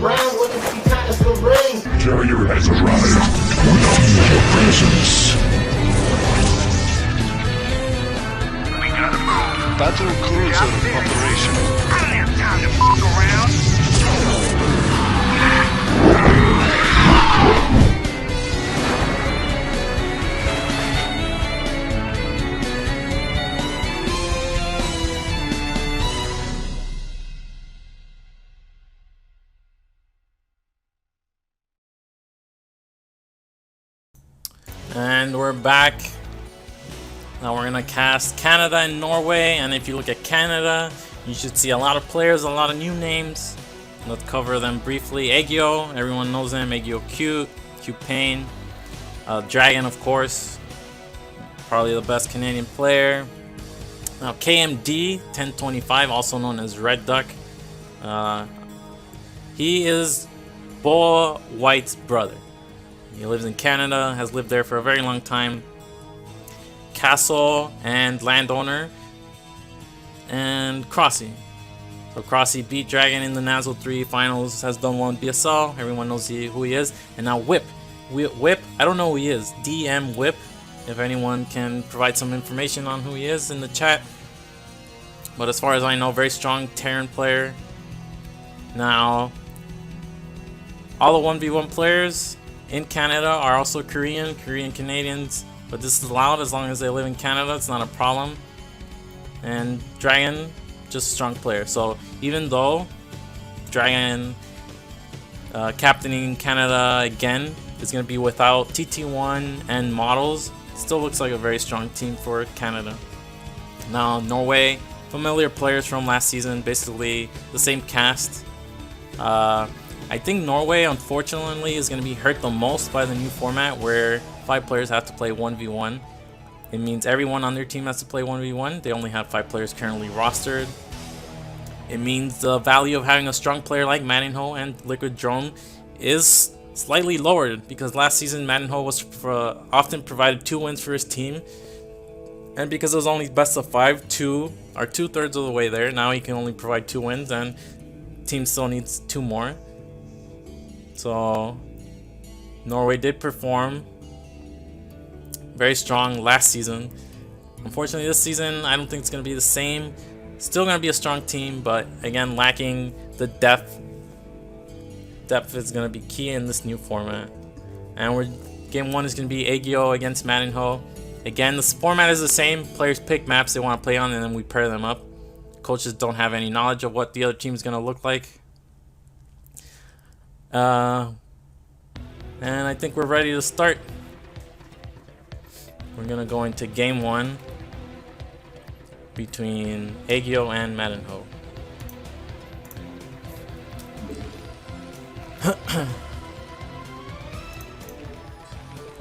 around when it's time to ring. Carrier has arrived. Welcome your presence. We gotta move. Battle cruiser operation. I don't have time to fuck around. And we're back. Now we're gonna cast Canada and Norway, and if you look at Canada, you should see a lot of players, a lot of new names. Let's cover them briefly. Aegyo, everyone knows him. Aegyo Cute, Cute Pain, Dragon, of course, probably the best Canadian player. Now KMD 1025, also known as Red Duck. He is Boa White's brother. He lives in Canada, has lived there for a very long time. Castle and landowner. And Crossy. So Crossy beat Dragon in the Nazo 3 finals, has done well in BSL. Everyone knows who he is. And now Whip. Whip, I don't know who he is. DM Whip. If anyone can provide some information on who he is in the chat. But as far as I know, very strong Terran player. Now, all the 1v1 players in Canada are also Korean Canadians, but this is allowed as long as they live in Canada. It's not a problem. And Dragon, just a strong player. So even though Dragon captaining Canada again is going to be without TT1 and models, it still looks like a very strong team for Canada. Now Norway, familiar players from last season, basically the same cast. I think Norway, unfortunately, is going to be hurt the most by the new format where 5 players have to play 1v1. It means everyone on their team has to play 1v1. They only have 5 players currently rostered. It means the value of having a strong player like Madinho and Liquid Drone is slightly lowered because last season Madinho was often provided 2 wins for his team. And because it was only best of 5, 2/3 of the way there. Now he can only provide 2 wins and team still needs 2 more. So Norway did perform very strong last season. Unfortunately this season I don't think it's going to be the same. Still going to be a strong team, but again lacking the depth. Depth is going to be key in this new format. And game 1 is going to be Aegyo against Madinho. Again, this format is the same. Players pick maps they want to play on and then we pair them up. Coaches don't have any knowledge of what the other team is going to look like. And I think we're ready to start. We're gonna go into game 1 between Aegyo and Madinho.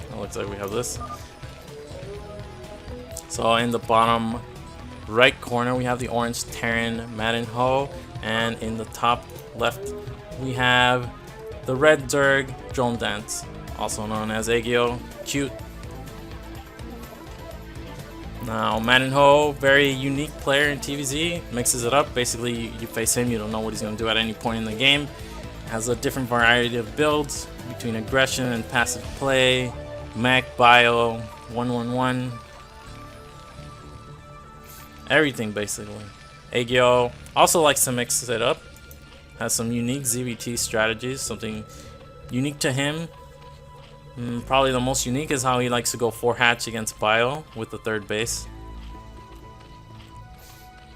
It looks like we have this. So in the bottom right corner we have the orange Terran Madinho, and in the top left we have the red Zerg Drone Dance, also known as Aegyo Cute. Now Madinho, very unique player in TVZ, mixes it up. Basically you face him, you don't know what he's going to do at any point in the game. Has a different variety of builds between aggression and passive play, mech, bio, 1-1-1, everything basically. Aegyo also likes to mix it up. Has some unique ZVT strategies, something unique to him. Probably the most unique is how he likes to go 4-hatch against Bio with the 3rd base.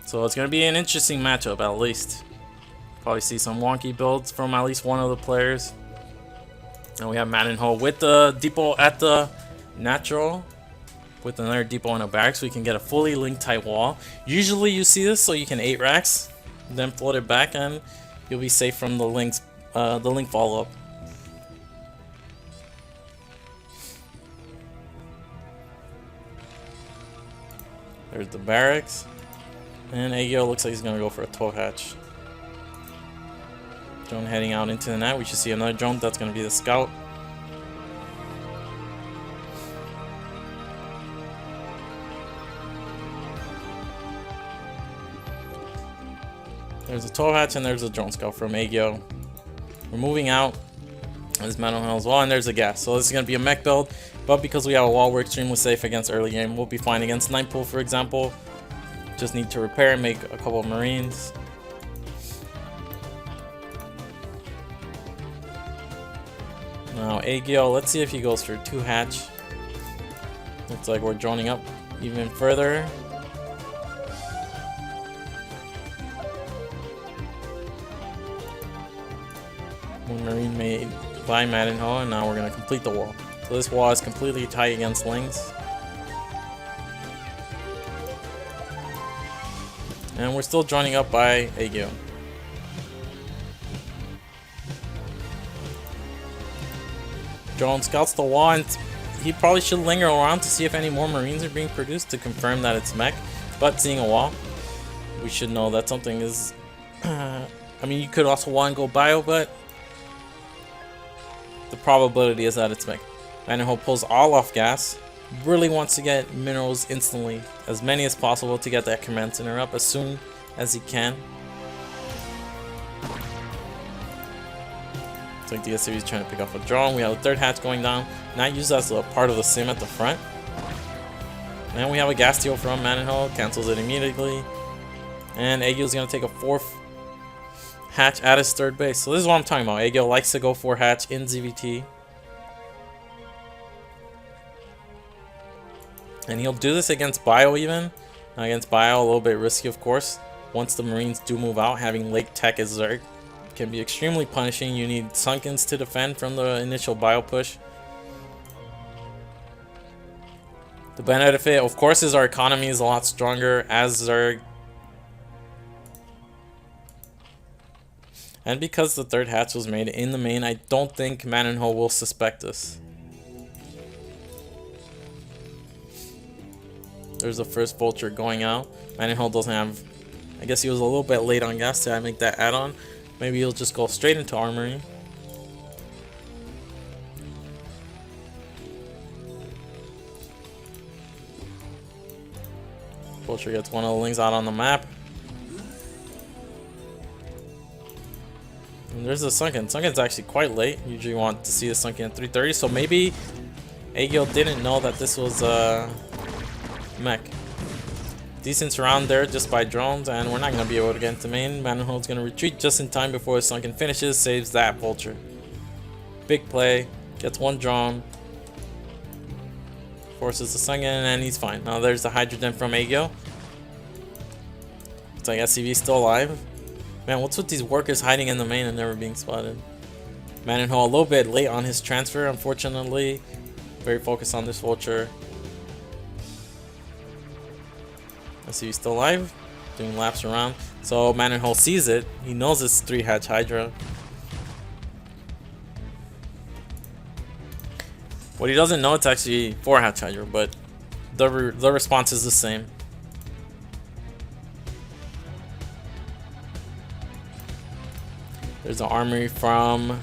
So it's going to be an interesting matchup at least. Probably see some wonky builds from at least one of the players. And we have Madinho with the depot at the natural, with another depot in a barracks, so we can get a fully linked tight wall. Usually you see this so you can 8 racks, then float it back and you'll be safe from the link follow-up. There's the barracks. And Aegyo looks like he's going to go for a 12-hatch. Drone heading out into the net. We should see another drone. That's going to be the scout. There's a 12-hatch and there's a drone scout from Aegyo. We're moving out. There's metal as well, and there's a gas. So this is going to be a mech build, but because we have a wall, we're extremely safe against early game. We'll be fine against Nightpool, for example. Just need to repair and make a couple of Marines. Now Agio, let's see if he goes for 2 hatch. Looks like we're droning up even further. One Marine made by Maddenho, and now we're going to complete the wall. So this wall is completely tight against Lings. And we're still joining up by Agio. Drone scouts the wall, and he probably should linger around to see if any more Marines are being produced to confirm that it's mech. But seeing a wall, we should know that something is... I mean, you could also want to go bio, but the probability is that it's mech. Maddenho pulls all off gas. Really wants to get minerals instantly, as many as possible, to get that command center up as soon as he can. It's like the SCV is trying to pick up a drone. We have a 3rd hatch going down, not used as a part of the sim at the front. And we have a gas steal from Maddenho, cancels it immediately. And Agio's gonna take a 4th hatch at his 3rd base. So this is what I'm talking about. Agio likes to go 4 hatch in ZVT. And he'll do this against Bio even. Against Bio, a little bit risky, of course. Once the Marines do move out, having late tech as Zerg can be extremely punishing. You need Sunkens to defend from the initial Bio push. The benefit, of course, is our economy is a lot stronger as Zerg. And because the 3rd hatch was made in the main, I don't think Maddenho will suspect this. There's the first Vulture going out. Maddenho doesn't have... I guess he was a little bit late on gas to make that add-on. Maybe he'll just go straight into Armory. Vulture gets one of the Lings out on the map. And there's the Sunken. Sunken's actually quite late. Usually you want to see the Sunken at 3:30, so maybe Agio didn't know that this was mech. Decent surround there just by drones, and we're not going to be able to get into main. Maddenho's going to retreat just in time before his Sunken finishes, saves that Vulture. Big play, gets 1 drone, forces the Sunken, and he's fine. Now there's the Hydrogen from Agio. It's like SCV still alive. Man, what's with these workers hiding in the main and never being spotted? Maddenho a little bit late on his transfer, unfortunately. Very focused on this Vulture. Let's see, he's still alive, doing laps around. So Maddenho sees it. He knows it's 3 hatch Hydra. What he doesn't know, it's actually 4 hatch Hydra, but the response is the same. There's an armory from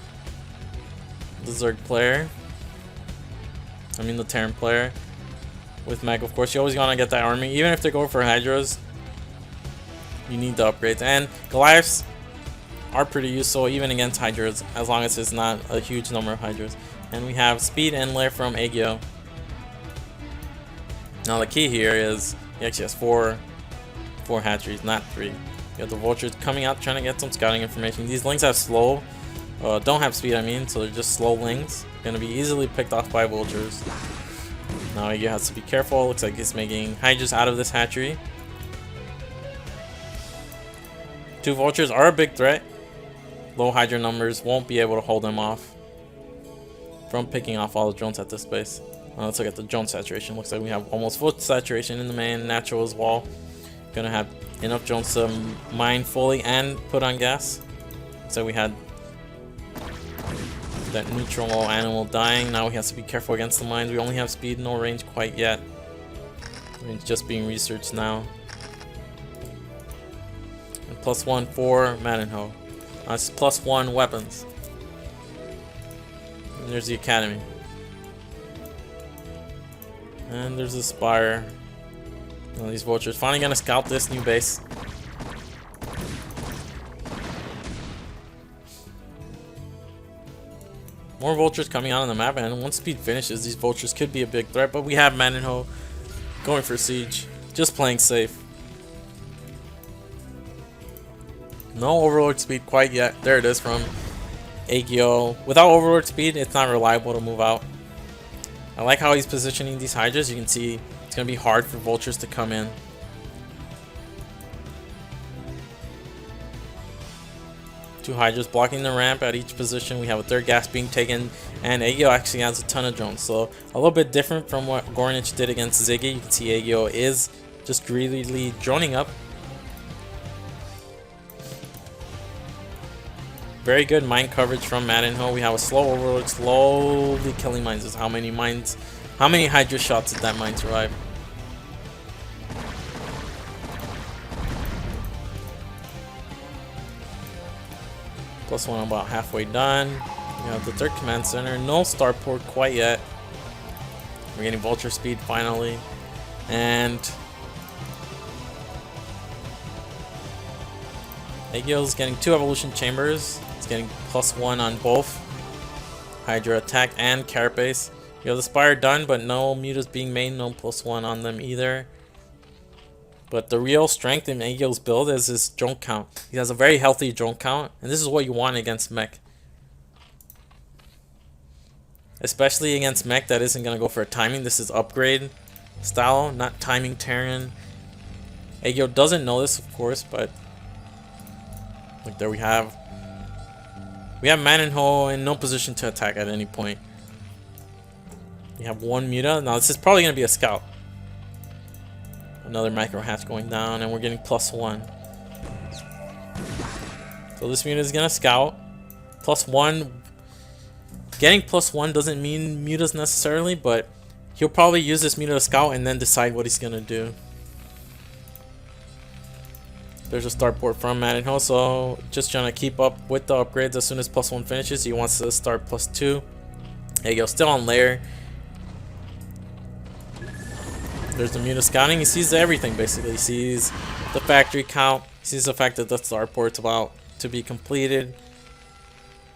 the Zerg player. I mean the Terran player. With mech, of course, you always want to get that army. Even if they go for Hydras, you need the upgrades. And Goliaths are pretty useful even against Hydras, as long as it's not a huge number of Hydras. And we have speed and lair from Agio. Now the key here is he actually has 4 hatcheries, not 3. You have the Vultures coming out trying to get some scouting information. These Lings have slow, don't have speed, I mean, so they're just slow Lings. Gonna be easily picked off by Vultures. Now Agio has to be careful. Looks like he's making Hydras out of this hatchery. 2 Vultures are a big threat. Low Hydra numbers won't be able to hold them off from picking off all the drones at this base. Let's look at the drone saturation. Looks like we have almost full saturation in the main, natural as well. Gonna have enough drones to mine fully and put on gas. So we had that neutral animal dying. Now he has to be careful against the mines. We only have speed, no range quite yet. It's just being researched now. And +1 for Maddenho. That's +1 weapons. And there's the academy. And there's the spire. Now these Vultures finally gonna scout this new base. More vultures coming out on the map, and once speed finishes, these vultures could be a big threat, but we have Manenho going for siege. Just playing safe. No overlord speed quite yet. There it is from Agio. Without overlord speed, it's not reliable to move out. I like how he's positioning these Hydras. You can see it's going to be hard for vultures to come in. Two Hydras blocking the ramp at each position. We have a third gas being taken, and Agio actually has a ton of drones. So a little bit different from what Gornich did against Ziggy. You can see Agio is just greedily droning up. Very good mine coverage from Manenho. We have a slow overload, slowly killing mines. Is how many Hydra shots did that mine survive? +1 about halfway done. We have the third command center. No starport quite yet. We're getting vulture speed finally. And Agio's getting 2 evolution chambers. He's getting +1 on both Hydra attack and carapace. We have the spire done, but no mutas being made, no +1 on them either. But the real strength in Agio's build is his drone count. He has a very healthy drone count, and this is what you want against mech. Especially against mech that isn't going to go for a timing. This is upgrade style, not timing Terran. Agio doesn't know this, of course, but like there we have Manenho in no position to attack at any point. We have 1 muta. Now this is probably going to be a scout. Another micro hatch going down, and we're getting +1. So this muta is going to scout. +1. Getting +1 doesn't mean mutas necessarily, but he'll probably use this muta to scout and then decide what he's going to do. There's a starport from Manenho, so just trying to keep up with the upgrades. As soon as +1 finishes, he wants to start +2. Agio still on layer. There's the muta scouting. He sees everything basically. He sees the factory count. He sees the fact that the starport's about to be completed.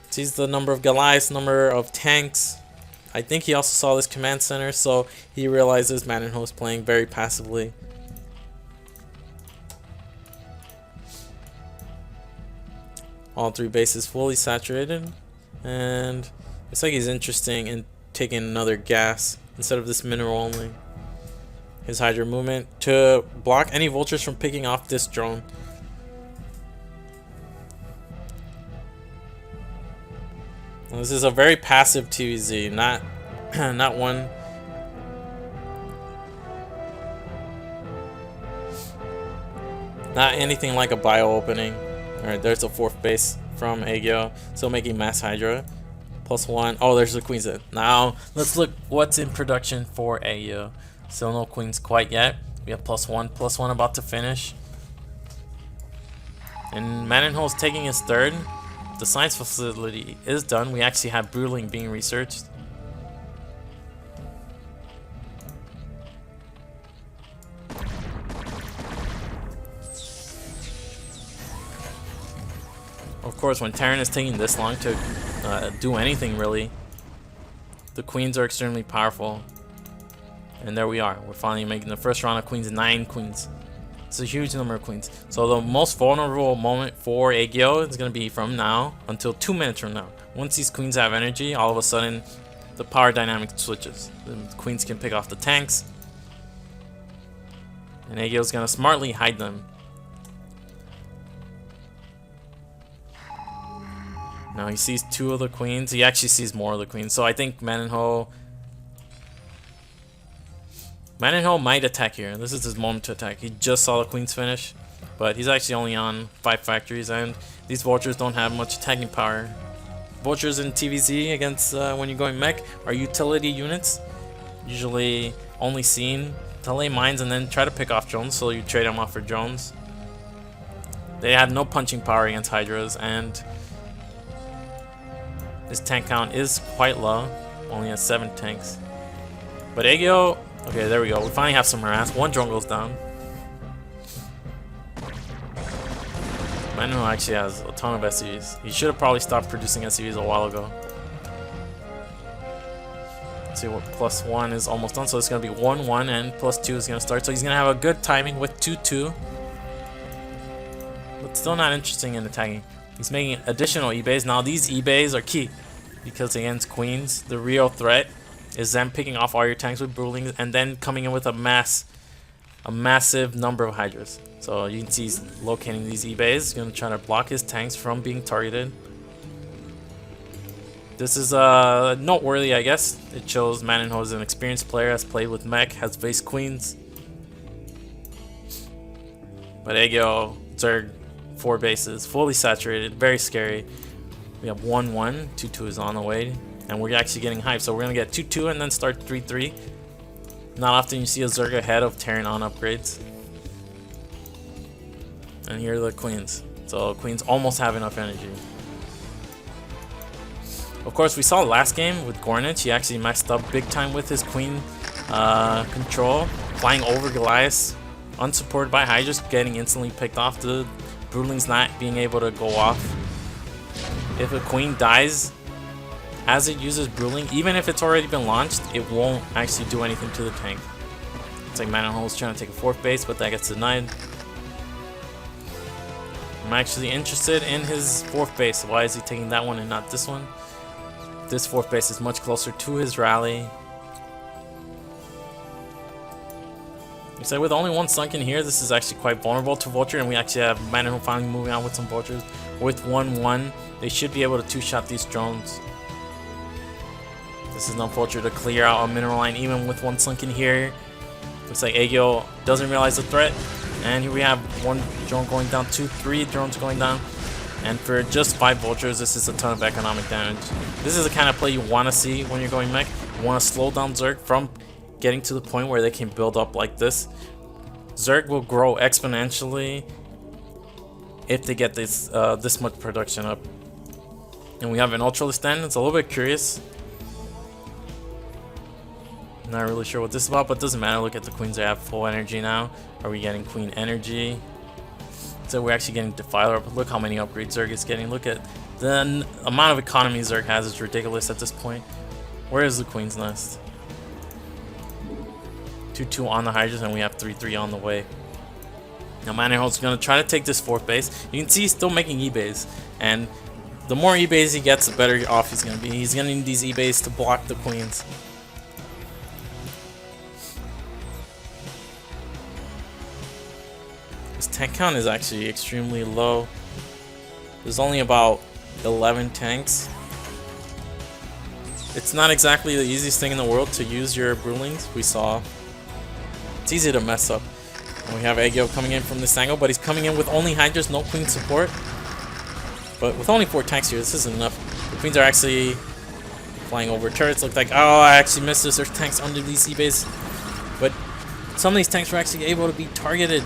He sees the number of Goliaths, number of tanks. I think he also saw this command center, so he realizes Manenho is playing very passively. All 3 bases fully saturated, and it's like he's interesting in taking another gas instead of this mineral only. His Hydra movement to block any vultures from picking off this drone. Now, this is a very passive TVZ, not one. Not anything like a bio opening. Alright, there's a 4th base from Agio. Still making mass Hydra. +1. Oh, there's the queens. Now, let's look what's in production for Agio. Still no queens quite yet. We have +1 about to finish. And Manenho is taking his 3rd. The science facility is done. We actually have Bruling being researched. Of course, when Terran is taking this long to do anything really, the queens are extremely powerful. And there we are. We're finally making the first round of queens. 9 queens. It's a huge number of queens. So the most vulnerable moment for Agio is going to be from now until 2 minutes from now. Once these queens have energy, all of a sudden the power dynamic switches. The queens can pick off the tanks. And Agio is going to smartly hide them. Now he sees 2 of the queens. He actually sees more of the queens. So I think Manenho might attack here. This is his moment to attack. He just saw the queens finish, but he's actually only on 5 factories, and these vultures don't have much attacking power. Vultures in TVZ against when you're going mech are utility units, usually only seen to lay mines and then try to pick off drones, so you trade them off for drones. They have no punching power against Hydras, and his tank count is quite low, only has 7 tanks. But Agio, okay, there we go. We finally have some harass. 1 drone goes down. Manenho actually has a ton of SCVs. He should have probably stopped producing SCVs a while ago. Let's see what +1 is almost done. So it's going to be 1-1 and +2 is going to start. So he's going to have a good timing with 2-2. But still not interesting in attacking. He's making additional E-bays. Now these E-bays are key because against queens, the real threat is them picking off all your tanks with Brewlings and then coming in with a massive number of Hydras. So you can see he's locating these E-bays. He's going to try to block his tanks from being targeted. This is noteworthy, I guess. It shows Manenho is an experienced player, has played with mech, has faced queens. But Aegyo, Zerg, 4 bases, fully saturated, very scary. We have 1-1, 2-2 is on the way, and we're actually getting hyped. So we're gonna get 2-2 and then start 3-3. Not often you see a Zerg ahead of Terran on upgrades. And here are the queens. So queens almost have enough energy. Of course, we saw last game with Gornich, he actually messed up big time with his queen control, flying over Goliath, unsupported by Hydras, getting instantly picked off. The Broodlings not being able to go off. If a queen dies as it uses Broodling, even if it's already been launched, it won't actually do anything to the tank. It's like Manenho's trying to take a 4th base, but that gets denied. I'm actually interested in his 4th base. Why is he taking that one and not this one? This 4th base is much closer to his rally. So with only one sunken here, this is actually quite vulnerable to Vulture, and we actually have Manenho finally moving on with some Vultures. With 1-1, they should be able to 2-shot these drones. This is enough Vulture to clear out a mineral line, even with 1 sunken here. Looks like Aegyo doesn't realize the threat, and here we have 1 drone going down, 3 drones going down. And for just 5 Vultures, this is a ton of economic damage. This is the kind of play you want to see when you're going mech. You want to slow down Zerg from getting to the point where they can build up like this. Zerg will grow exponentially if they get this this much production up. And we have an Ultra Stand. It's a little bit curious. Not really sure what this is about, but it doesn't matter. Look at the queens, they have full energy now. Are we getting queen energy? So we're actually getting Defiler, but look how many upgrades Zerg is getting. Look at the amount of economy Zerg has is ridiculous at this point. Where is the Queen's Nest? 2-2 on the Hydras, and we have 3-3 on the way. Now Manenho's going to try to take this 4th base. You can see he's still making E-bays, and the more E-bays he gets, the better off he's going to be. He's going to need these E-bays to block the queens. His tank count is actually extremely low. There's only about 11 tanks. It's not exactly the easiest thing in the world to use your Broodlings. We saw it's easy to mess up. And we have Aegyo coming in from this angle, but he's coming in with only Hydras, no queen support. But with only 4 tanks here, this isn't enough. The queens are actually flying over turrets. Look like, oh, I actually missed this. There's tanks under these C-bays. But some of these tanks were actually able to be targeted.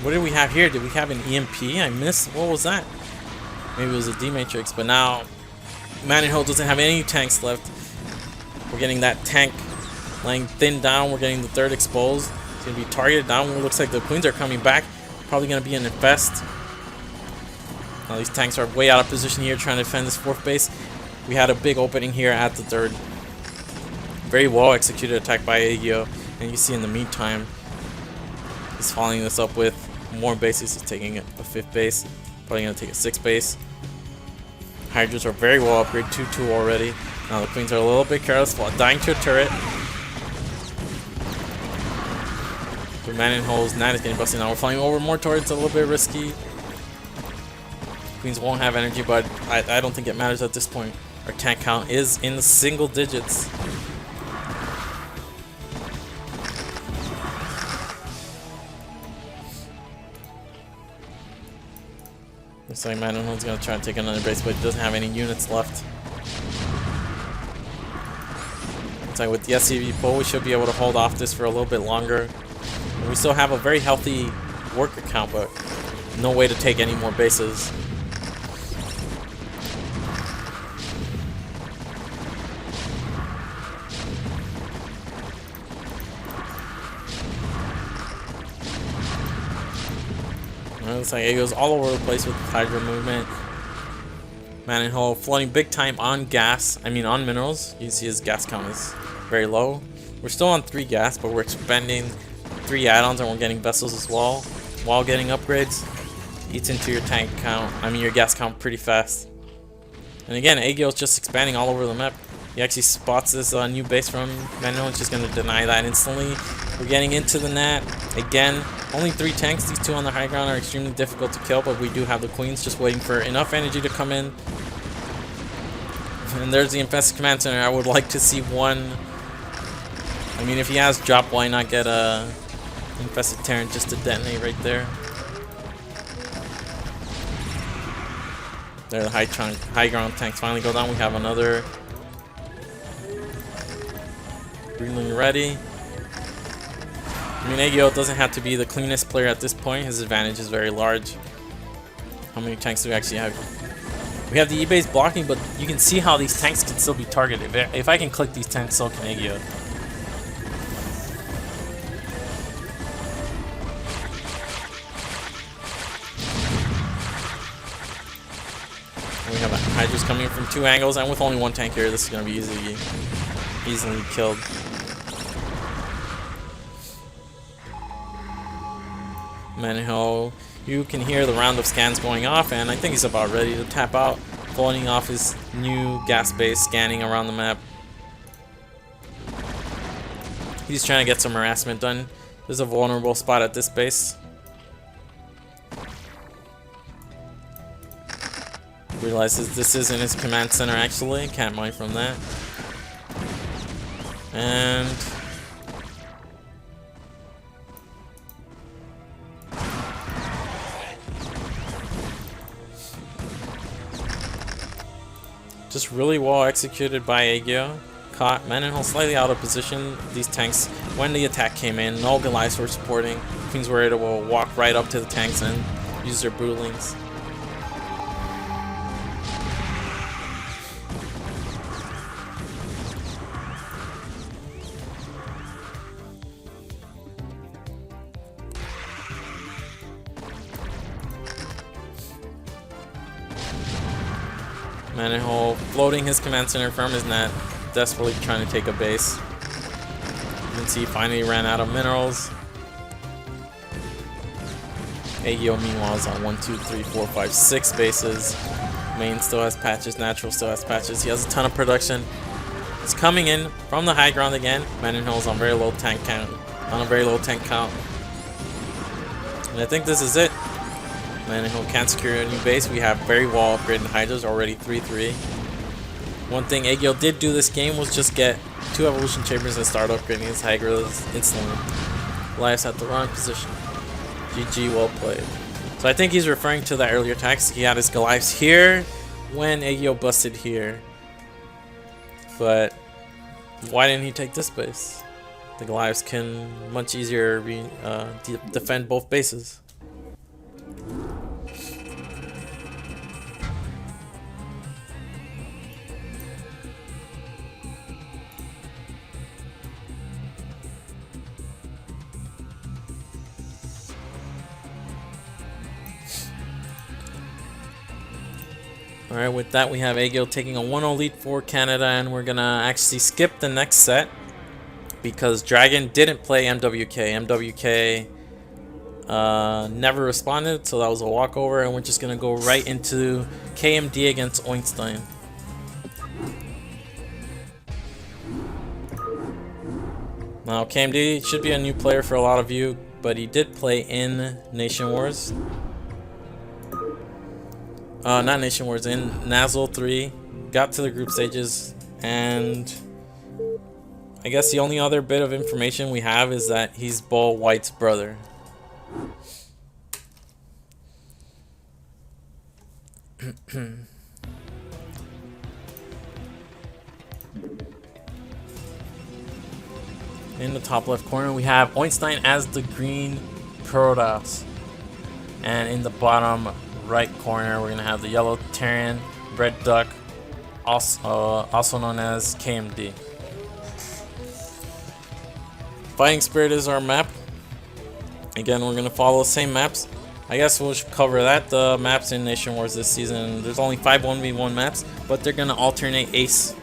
What did we have here? Did we have an EMP? I missed. What was that? Maybe it was a D-Matrix, but now Manenho doesn't have any tanks left. We're getting that tank laying thin down. We're getting the 3rd exposed. It's going to be targeted down. It looks like the queens are coming back. Probably going to be an infest. Now these tanks are way out of position here trying to defend this 4th base. We had a big opening here at the 3rd. Very well executed attack by Aegyo. And you see in the meantime, he's following this up with more bases. He's taking a 5th base. Probably going to take a 6th base. Hydras are very well upgraded, 2-2 already. Now the queens are a little bit careless while dying to a turret. The Manenho's Nat is getting busted. Now we're flying over more turrets, a little bit risky. Queens won't have energy, but I don't think it matters at this point. Our tank count is in the single digits. Looks like Manenho's going to try to take another base, but he doesn't have any units left. Looks like with the SCV pull, we should be able to hold off this for a little bit longer. And we still have a very healthy worker count, but no way to take any more bases. Looks like Aegyo's all over the place with the Hydra movement. Manhole floating big time on gas. I mean on minerals. You can see his gas count is very low. We're still on 3 gas, but we're expending 3 add-ons and we're getting vessels as well. While getting upgrades, eats into your tank count. I mean your gas count pretty fast. And again, Agio's just expanding all over the map. He actually spots this new base from Manhole. It's just going to deny that instantly. We're getting into the net. Again, only 3 tanks. These 2 on the high ground are extremely difficult to kill, but we do have the queens just waiting for enough energy to come in. And there's the infested command center. I would like to see one. I mean, if he has drop, why not get a infested Terran just to detonate right there? There, the high ground tanks finally go down. We have another Greenling ready. I mean, Agio doesn't have to be the cleanest player at this point. His advantage is very large. How many tanks do we actually have? We have the E-base blocking, but you can see how these tanks can still be targeted. If I can click these tanks, so can Agio. And we have Hydras coming in from 2 angles, and with only 1 tank here, this is going to be easily killed. Manhole, you can hear the round of scans going off, and I think he's about ready to tap out, floating off his new gas base, scanning around the map. He's trying to get some harassment done. There's a vulnerable spot at this base. Realizes this isn't his command center actually, can't mine from that. And just really well executed by Agio. Caught Manhole slightly out of position. These tanks, when the attack came in, no Goliaths were supporting. Queens were able to walk right up to the tanks and use their Broodlings. Manhole floating his command center from his net, desperately trying to take a base. You can see he finally ran out of minerals. Agio meanwhile is on 1, 2, 3, 4, 5, 6 bases. Main still has patches, natural still has patches. He has a ton of production. He's coming in from the high ground again. Manhole's on very low tank count. On a very low tank count. And I think this is it. Manhole can't secure a new base. We have very well upgraded Hydras, already 3-3. One thing Agio did do this game was just get 2 evolution chambers and start upgrading his Hydras instantly. Elias at the wrong position. GG, well played. So I think he's referring to that earlier attacks. He had his Goliaths here when Agio busted here. But why didn't he take this base? The Goliaths can much easier defend both bases. Alright, with that we have Agio taking a 1-0 lead for Canada, and we're gonna actually skip the next set because Dragon didn't play MWK. MWK never responded, so that was a walkover, and we're just gonna go right into KMD against Oinstein. Now KMD should be a new player for a lot of you, but he did play in Nation Wars. Not Nation Wars, in Nazul 3, got to the group stages, and I guess the only other bit of information we have is that he's Bull White's brother. In the top left corner we have Oinstein as the green Protoss, and in the bottom right corner we're gonna have the yellow Terran, red duck, also known as KMD. Fighting Spirit is our map. Again, we're gonna follow the same maps. I guess we'll cover that. The maps in Nation Wars this season, there's only 5 1v1 maps, but they're gonna alternate ace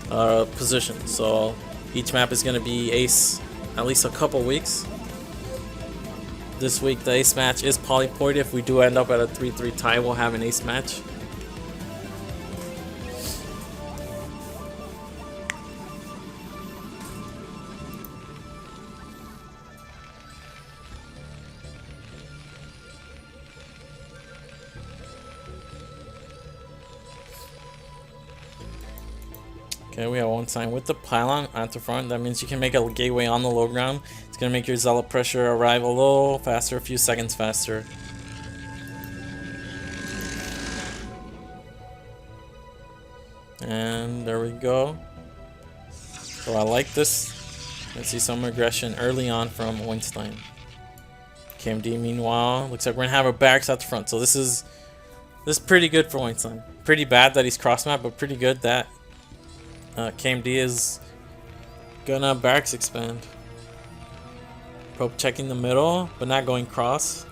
positions. So each map is gonna be ace at least a couple weeks. This week the ace match is polypoid. If we do end up at a 3-3 tie, we'll have an ace match. Okay, we have one sign with the pylon at the front. That means you can make a gateway on the low ground. It's going to make your zealot pressure arrive a little faster, a few seconds faster. And there we go. So I like this. Let's see some aggression early on from Weinstein. KMD meanwhile, looks like we're going to have a barracks at the front. So this is pretty good for Weinstein. Pretty bad that he's cross map, but pretty good that KMD is gonna barracks expand. Probe checking the middle, but not going cross.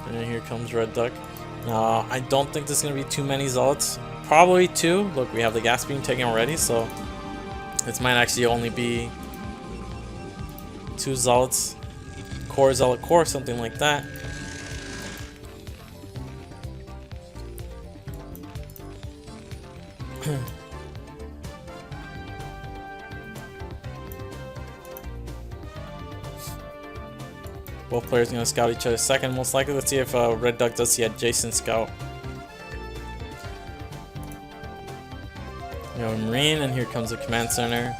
And here comes Red Duck. Now, I don't think there's gonna be too many zealots. Probably 2. Look, we have the gas beam taken already, so this might actually only be 2 zealots. Core, zealot, core, something like that. Both players are going to scout each other second, most likely. Let's see if Red Duck does see adjacent scout. We have a Marine, and here comes the command center.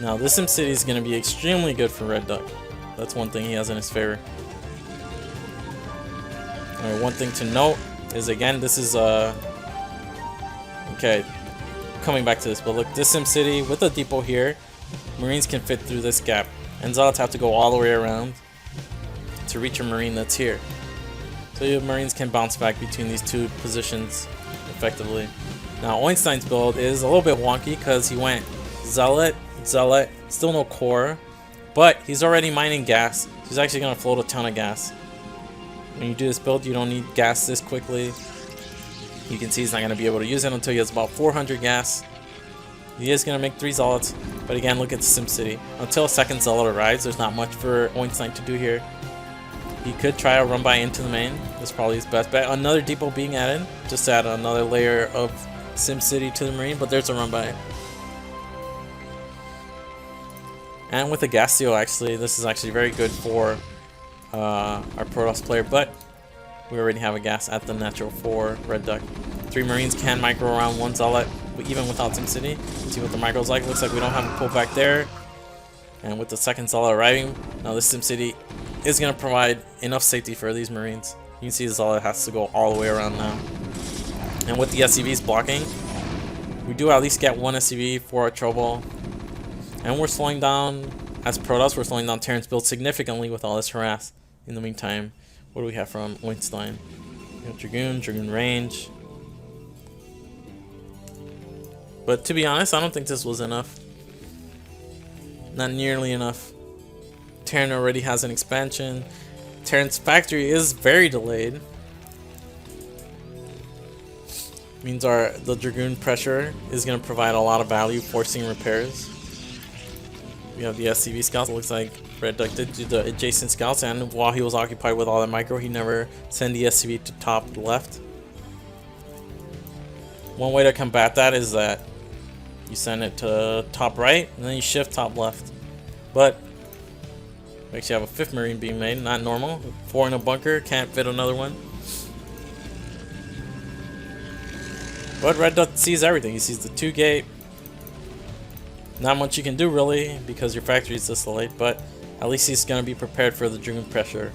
Now, this SimCity is going to be extremely good for Red Duck. That's one thing he has in his favor. Alright, one thing to note is, again, this is okay, coming back to this, but look, this SimCity with a depot here, Marines can fit through this gap, and Zealots have to go all the way around to reach a Marine that's here. So your Marines can bounce back between these 2 positions effectively. Now Einstein's build is a little bit wonky because he went Zealot, Zealot, still no core, but he's already mining gas. So he's actually going to float a ton of gas. When you do this build, you don't need gas this quickly. You can see he's not going to be able to use it until he has about 400 gas. He is going to make 3 Zealots, but again, look at SimCity. Until a second Zealot arrives, there's not much for Einstein to do here. He could try a run by into the main. That's probably his best bet. Another depot being added, just to add another layer of SimCity to the Marine, but there's a run by. And with the gas seal, actually, this is actually very good for our Protoss player, but we already have a gas at the natural for Red Duck. 3 Marines can micro around 1 Zealot, even without SimCity. Let's see what the micro's like. Looks like we don't have a pull back there. And with the second Zealot arriving, now this SimCity is going to provide enough safety for these Marines. You can see the Zealot has to go all the way around now. And with the SCVs blocking, we do at least get 1 SCV for our trouble. And we're slowing down, as Protoss, we're slowing down Terran's build significantly with all this harass. In the meantime, what do we have from Weinstein? We have Dragoon, Dragoon range. But to be honest, I don't think this was enough. Not nearly enough. Terran already has an expansion. Terran's factory is very delayed. Means the Dragoon pressure is going to provide a lot of value, forcing repairs. We have the SCV scouts. It looks like Red Duck did do the adjacent scouts, and while he was occupied with all that micro, he never sent the SCV to top left. One way to combat that is that you send it to top right, and then you shift top left. But we actually have a 5th Marine being made, not normal. 4 in a bunker, can't fit another one. But Red Duck sees everything. He sees the 2 gate. Not much you can do really because your factory is this late, but at least he's going to be prepared for the Dragoon pressure.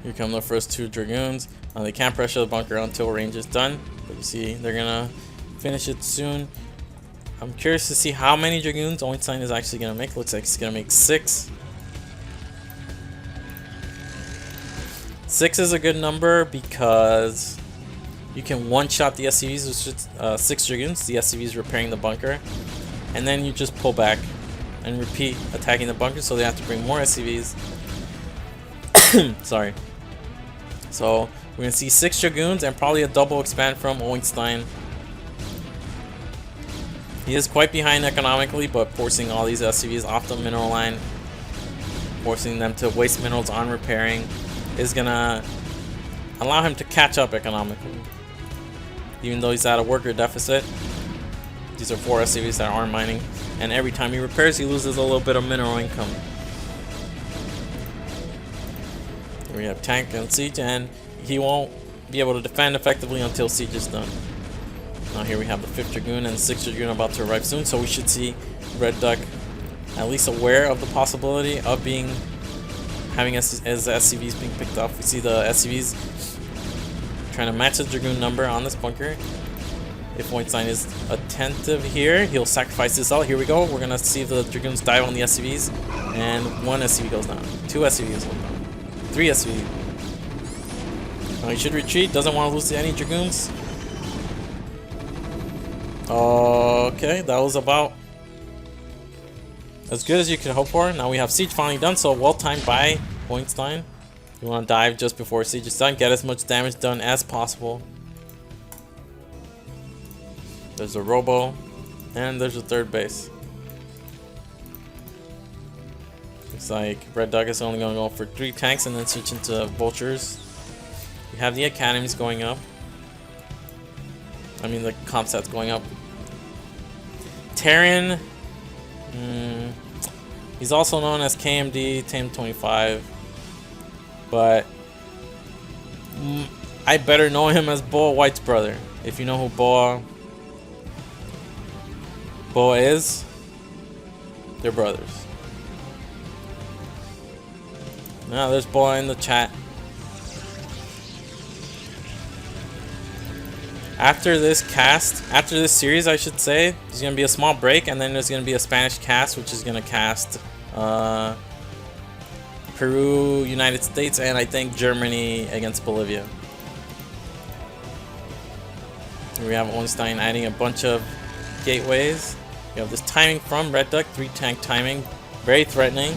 Here come the first 2 Dragoons. They can't pressure the bunker until range is done, but you see they're going to finish it soon. I'm curious to see how many Dragoons Einstein is actually going to make. Looks like he's going to make 6. 6 is a good number because you can one-shot the SCVs with 6 Dragoons. The SCVs repairing the bunker, and then you just pull back and repeat attacking the bunker, so they have to bring more SCVs. Sorry. So we're gonna see 6 Dragoons and probably a double expand from Oinstein. He is quite behind economically, but forcing all these SCVs off the mineral line, forcing them to waste minerals on repairing, is gonna allow him to catch up economically. Even though he's at a worker deficit, these are 4 SCVs that aren't mining, and every time he repairs, he loses a little bit of mineral income. Here we have tank and siege, and he won't be able to defend effectively until siege is done. Now here we have the 5th Dragoon and the 6th Dragoon about to arrive soon, so we should see Red Duck at least aware of the possibility of having as SCVs being picked up. We see the SCVs trying to match the Dragoon number on this bunker. If Oinstein is attentive here, he'll sacrifice this out. Here we go. We're gonna see if the Dragoons dive on the SCVs, and 1 SCV goes down, 2 SCVs go down, 3 SCVs. Now he should retreat. Doesn't want to lose any Dragoons. Okay, that was about as good as you could hope for. Now we have siege finally done, so well timed by Oinstein. You want to dive just before siege is done, get as much damage done as possible. There's a robo, and there's a 3rd base. Looks like Red Duck is only going to go for 3 tanks and then switch into vultures. We have the academies going up. I mean the comp sets going up. Terran, he's also known as KMD, TAM25, but I better know him as Boa White's brother. If you know who Boa is, they're brothers. Now there's Boa in the chat. After this series, I should say, there's going to be a small break, and then there's going to be a Spanish cast, which is going to cast Peru, United States, and I think Germany against Bolivia. Here we have Oinstein adding a bunch of gateways. We have this timing from Red Duck, 3 tank timing, very threatening.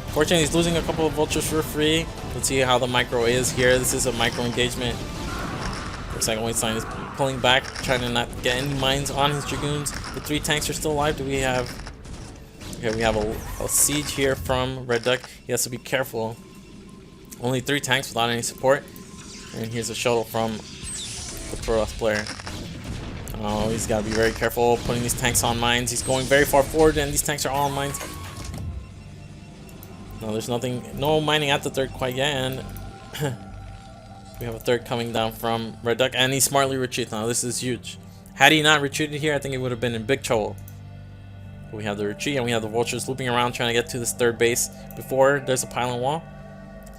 Fortunately, he's losing a couple of vultures for free. Let's see how the micro is here. This is a micro engagement. Looks like Oinstein is pulling back, trying to not get any mines on his Dragoons. The 3 tanks are still alive. Do we have... Okay, we have a siege here from Red Duck. He has to be careful. Only 3 tanks without any support. And here's a shuttle from the Protoss player. Oh, he's got to be very careful putting these tanks on mines. He's going very far forward, and these tanks are all on mines. No, there's nothing... No mining at the 3rd quite yet, and... we have a 3rd coming down from Red Duck, and he smartly retreats. Now this is huge. Had he not retreated here, I think he would have been in big trouble. But we have the retreat, and we have the vultures looping around trying to get to this 3rd base before there's a pylon wall.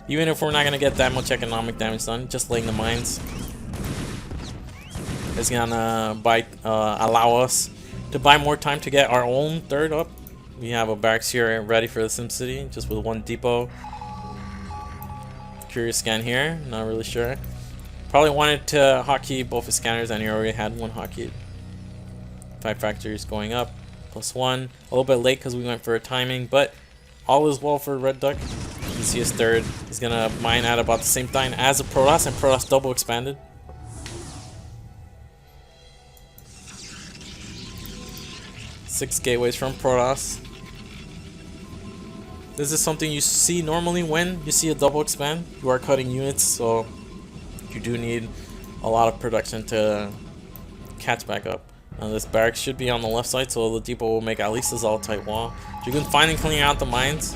Even if we're not going to get that much economic damage done, just laying the mines is going to allow us to buy more time to get our own 3rd up. We have a barracks here ready for the SimCity, just with 1 depot. Curious scan here, not really sure. Probably wanted to hotkey both his scanners, and he already had 1 hotkeyed. 5 factories going up, +1. A little bit late because we went for a timing, but all is well for Red Duck. You can see his 3rd. He's gonna mine at about the same time as a Protoss, and Protoss double expanded. Six gateways from Protoss. This is something you see normally when you see a double expand. You are cutting units, so you do need a lot of production to catch back up. This barracks should be on the left side, so the depot will make at least a solid tight wall. Dragoon finally cleaning out the mines.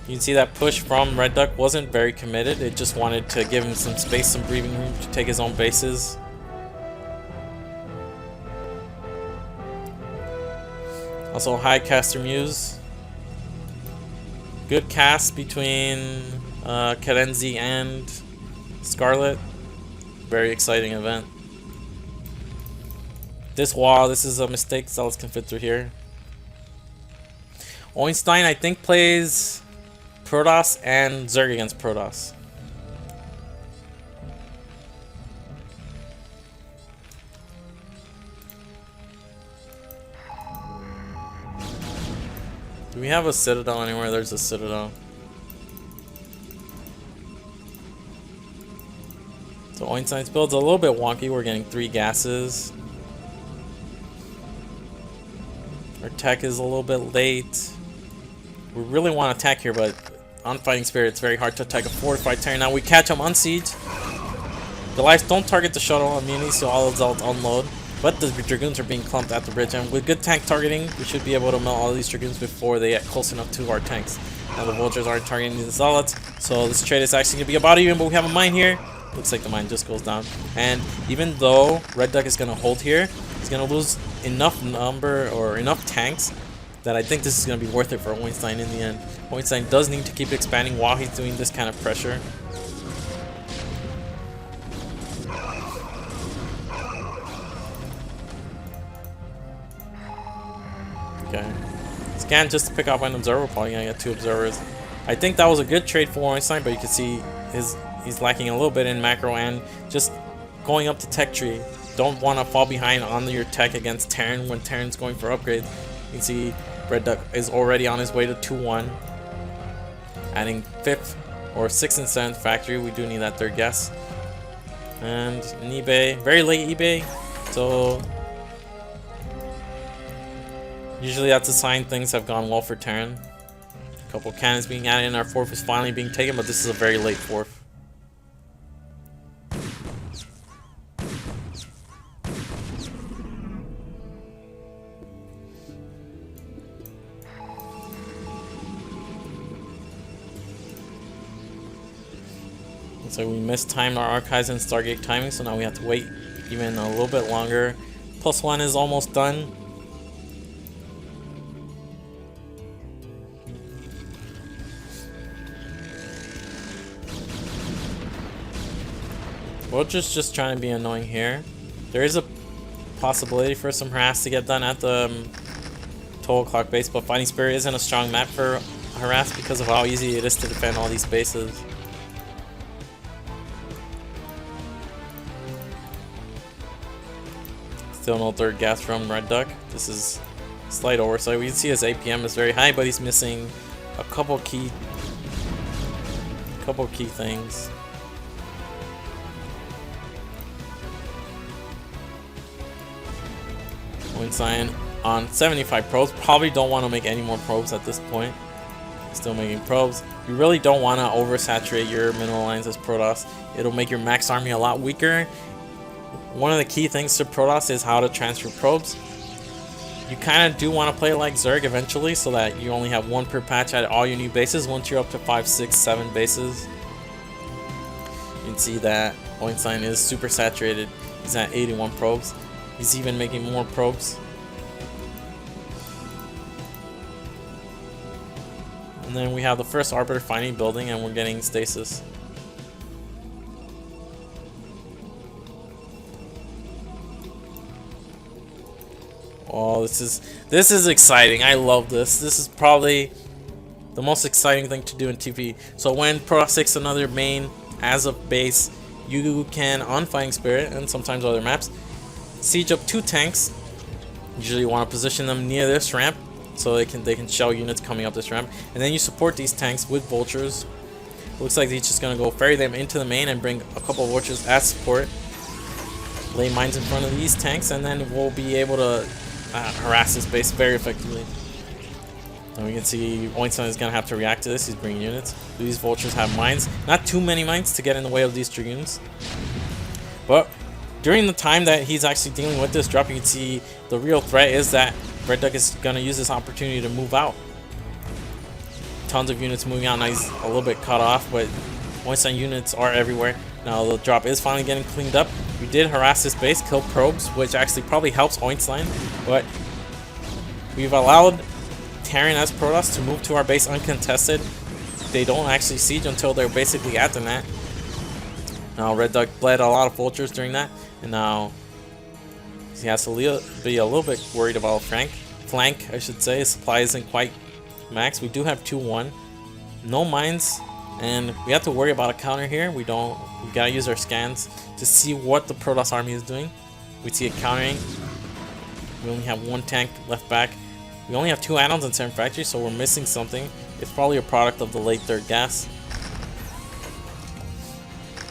You can see that push from Red Duck wasn't very committed. It just wanted to give him some space, some breathing room to take his own bases. Also, high caster Muse. Good cast between Karenzi and Scarlet. Very exciting event. This wall, this is a mistake. Zealots can fit through here. Oinstein, I think, plays Protoss and Zerg against Protoss. Do we have a Citadel anywhere? There's a Citadel. So Einstein's build's a little bit wonky. We're getting 3 gases. Our tech is a little bit late. We really want to attack here, but on Fighting Spirit, it's very hard to attack a fortified Terran. Now we catch them on siege. The lights don't target the shuttle immunity, so all of those unload. But the Dragoons are being clumped at the bridge, and with good tank targeting, we should be able to melt all these Dragoons before they get close enough to our tanks. Now the Vultures aren't targeting the Zealots, so this trade is actually going to be about even, but we have a mine here. Looks like the mine just goes down. And even though Red Duck is going to hold here, he's going to lose enough number or enough tanks that I think this is going to be worth it for Hohenstein in the end. Hohenstein does need to keep expanding while he's doing this kind of pressure. Okay. Scan just to pick up an observer. Probably going to get 2 observers. I think that was a good trade for Hohenstein, but you can see he's lacking a little bit in macro and just going up the tech tree. Don't want to fall behind on your tech against Terran when Terran's going for upgrades. You can see Red Duck is already on his way to 2-1. Adding 5th or 6th and 7th factory. We do need that 3rd gas. And an eBay. Very late eBay. So usually that's a sign things have gone well for Terran. A couple cannons being added in. Our 4th is finally being taken, but this is a very late 4th. So we mistimed our archives and Stargate timing, so now we have to wait even a little bit longer. +1 is almost done. Vulture's just trying to be annoying here. There is a possibility for some harass to get done at the 12 o'clock base, but Fighting Spirit isn't a strong map for harass because of how easy it is to defend all these bases. Still no 3rd gas from Red Duck. This is a slight oversight. We can see his APM is very high, but he's missing a couple key things. Hohenstein on 75 probes. Probably don't want to make any more probes at this point. Still making probes. You really don't want to oversaturate your mineral lines as Protoss. It'll make your max army a lot weaker. One of the key things to Protoss is how to transfer probes. You kind of do want to play it like Zerg eventually, so that you only have 1 per patch at all your new bases. Once you're up to 5, 6, 7 bases, you can see that Hohenstein is super saturated. He's at 81 probes. He's even making more probes. And then we have the first Arbiter finally building, and we're getting stasis. Oh, this is exciting. I love this. This is probably the most exciting thing to do in TP. So when Protoss takes another main as a base, you can, on Fighting Spirit and sometimes other maps, siege up 2 tanks. Usually you want to position them near this ramp so they can shell units coming up this ramp, and then you support these tanks with vultures. Looks like he's just gonna go ferry them into the main and bring a couple of vultures as support. Lay mines in front of these tanks, and then we'll be able to harass this base very effectively. And we can see Hohenstein is gonna have to react to this. He's bringing units. These vultures have mines. Not too many mines to get in the way of these dragoons, but during the time that he's actually dealing with this drop, you can see the real threat is that Red Duck is going to use this opportunity to move out. Tons of units moving out. Now he's a little bit cut off, but Hohenstein units are everywhere. Now the drop is finally getting cleaned up. We did harass this base, kill probes, which actually probably helps Hohenstein, but we've allowed Terran as Protoss to move to our base uncontested. They don't actually siege until they're basically at the net. Now Red Duck bled a lot of vultures during that, and now he has to be a little bit worried about flank, I should say. His supply isn't quite max. We do have 2-1. no mines, and we have to worry about a counter here. We gotta use our scans to see what the Protoss army is doing. We see it countering. We only have 1 tank left back. We only have 2 add-ons and 7 factories, so we're missing something. It's probably a product of the late 3rd gas.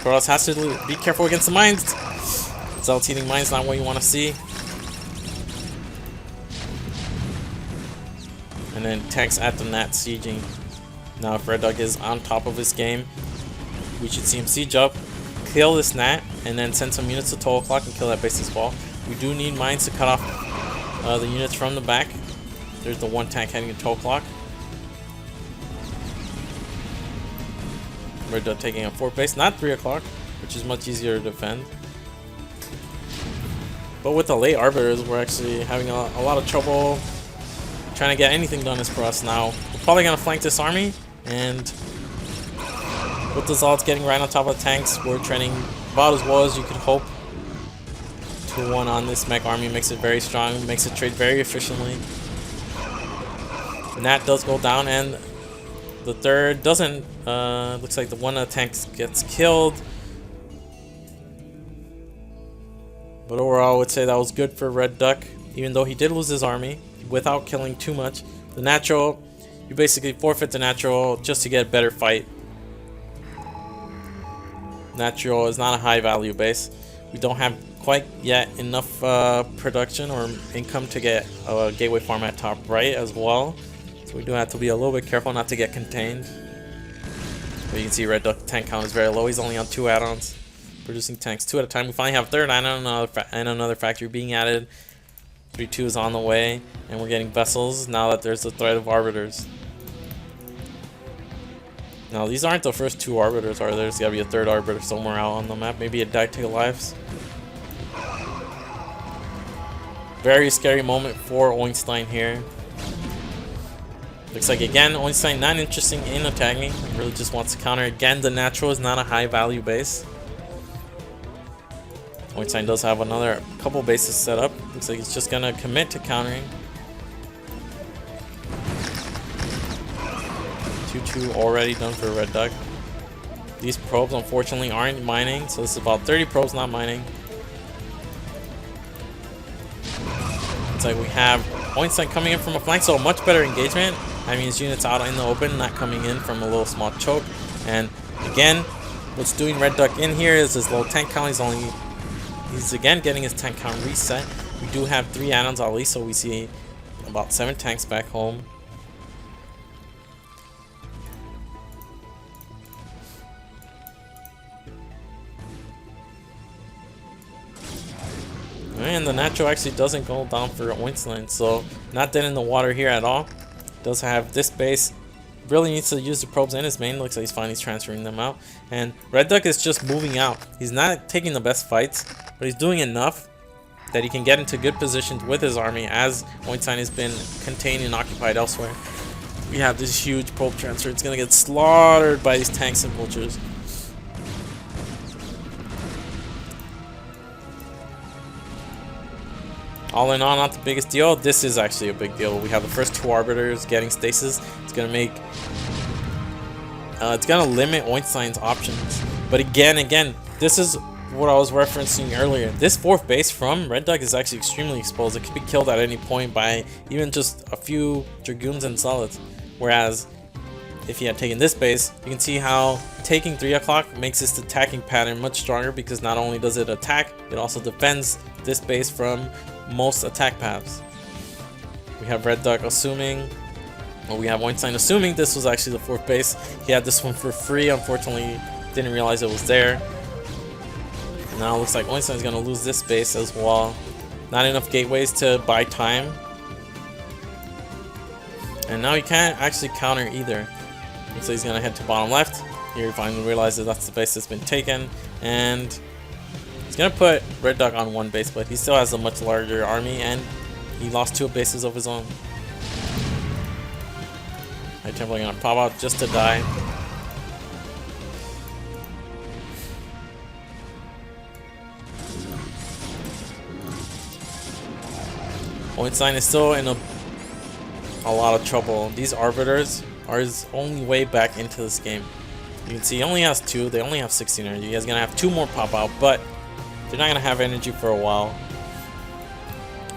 Protoss has to be careful against the mines. Zealots eating mines, not what you want to see. And then tanks at the Nat sieging. Now if Red Duck is on top of his game, we should see him siege up, kill this Nat, and then send some units to 12 o'clock and kill that base as well. We do need mines to cut off the units from the back. There's the 1 tank heading to 12 o'clock. Red Duck taking a 4th base, not 3 o'clock, which is much easier to defend. But with the late arbiters, we're actually having a lot of trouble trying to get anything done for us now. We're probably going to flank this army, and with the Zealots getting right on top of the tanks, we're trending about as well as you could hope. 2-1 on this mech army makes it very strong, makes it trade very efficiently. Nat does go down, and the 3rd doesn't. Looks like the one of the tanks gets killed. But overall, I would say that was good for Red Duck, even though he did lose his army without killing too much. The natural, you basically forfeit the natural just to get a better fight. Natural is not a high value base. We don't have quite yet enough production or income to get a gateway farm at top right as well. So we do have to be a little bit careful not to get contained. But you can see Red Duck tank count is very low. He's only on 2 add-ons, producing tanks 2 at a time. We finally have 3rd and another factory being added. 3-2 is on the way, and we're getting vessels now that there's the threat of arbiters. Now these aren't the first 2 arbiters, are there? There's gotta be a 3rd arbiter somewhere out on the map. Maybe a Dictate Lives. Very scary moment for Oinstein here. Looks like again Oinstein not interested in attacking. Really just wants to counter. Again, the natural is not a high value base. Oinstein does have another couple bases set up. Looks like he's just gonna commit to countering. 2-2 already done for Red Duck. These probes unfortunately aren't mining, so this is about 30 probes not mining. Looks like we have Oinstein coming in from a flank, so much better engagement. Having his units out in the open, not coming in from a little small choke. And again, what's doing Red Duck in here is his low tank count. He's again getting his tank count reset. We do have 3 add-ons at least, so we see about 7 tanks back home. And the natural actually doesn't go down for Oinstein, so not dead in the water here at all. Does have this base. Really needs to use the probes in his main. Looks like he's finally transferring them out. And Red Duck is just moving out. He's not taking the best fights, but he's doing enough that he can get into good positions with his army as Oinstein has been contained and occupied elsewhere. We have this huge probe transfer. It's going to get slaughtered by these tanks and vultures. All in all, not the biggest deal. This is actually a big deal. We have the first 2 arbiters getting stasis. It's gonna make, it's gonna limit Oinstein's options. But again, this is what I was referencing earlier. This 4th base from Red Duck is actually extremely exposed. It could be killed at any point by even just a few Dragoons and Zealots. Whereas if he had taken this base, you can see how taking 3 o'clock makes this attacking pattern much stronger, because not only does it attack, it also defends this base from most attack paths. We have Red Duck assuming, or we have Oinstein assuming this was actually the 4th base. He had this one for free, unfortunately didn't realize it was there. Now it looks like Oinstein's gonna lose this base as well. Not enough gateways to buy time. And now he can't actually counter either. Looks like he's gonna head to bottom left. Here he finally realizes that's the base that's been taken, and he's gonna put Red Duck on 1 base, but he still has a much larger army, and he lost 2 bases of his own. High Templar gonna pop out just to die. Oinstein is still in a lot of trouble. These arbiters are his only way back into this game. You can see he only has 2. They only have 16 energy. He's gonna have 2 more pop out, but they're not gonna have energy for a while.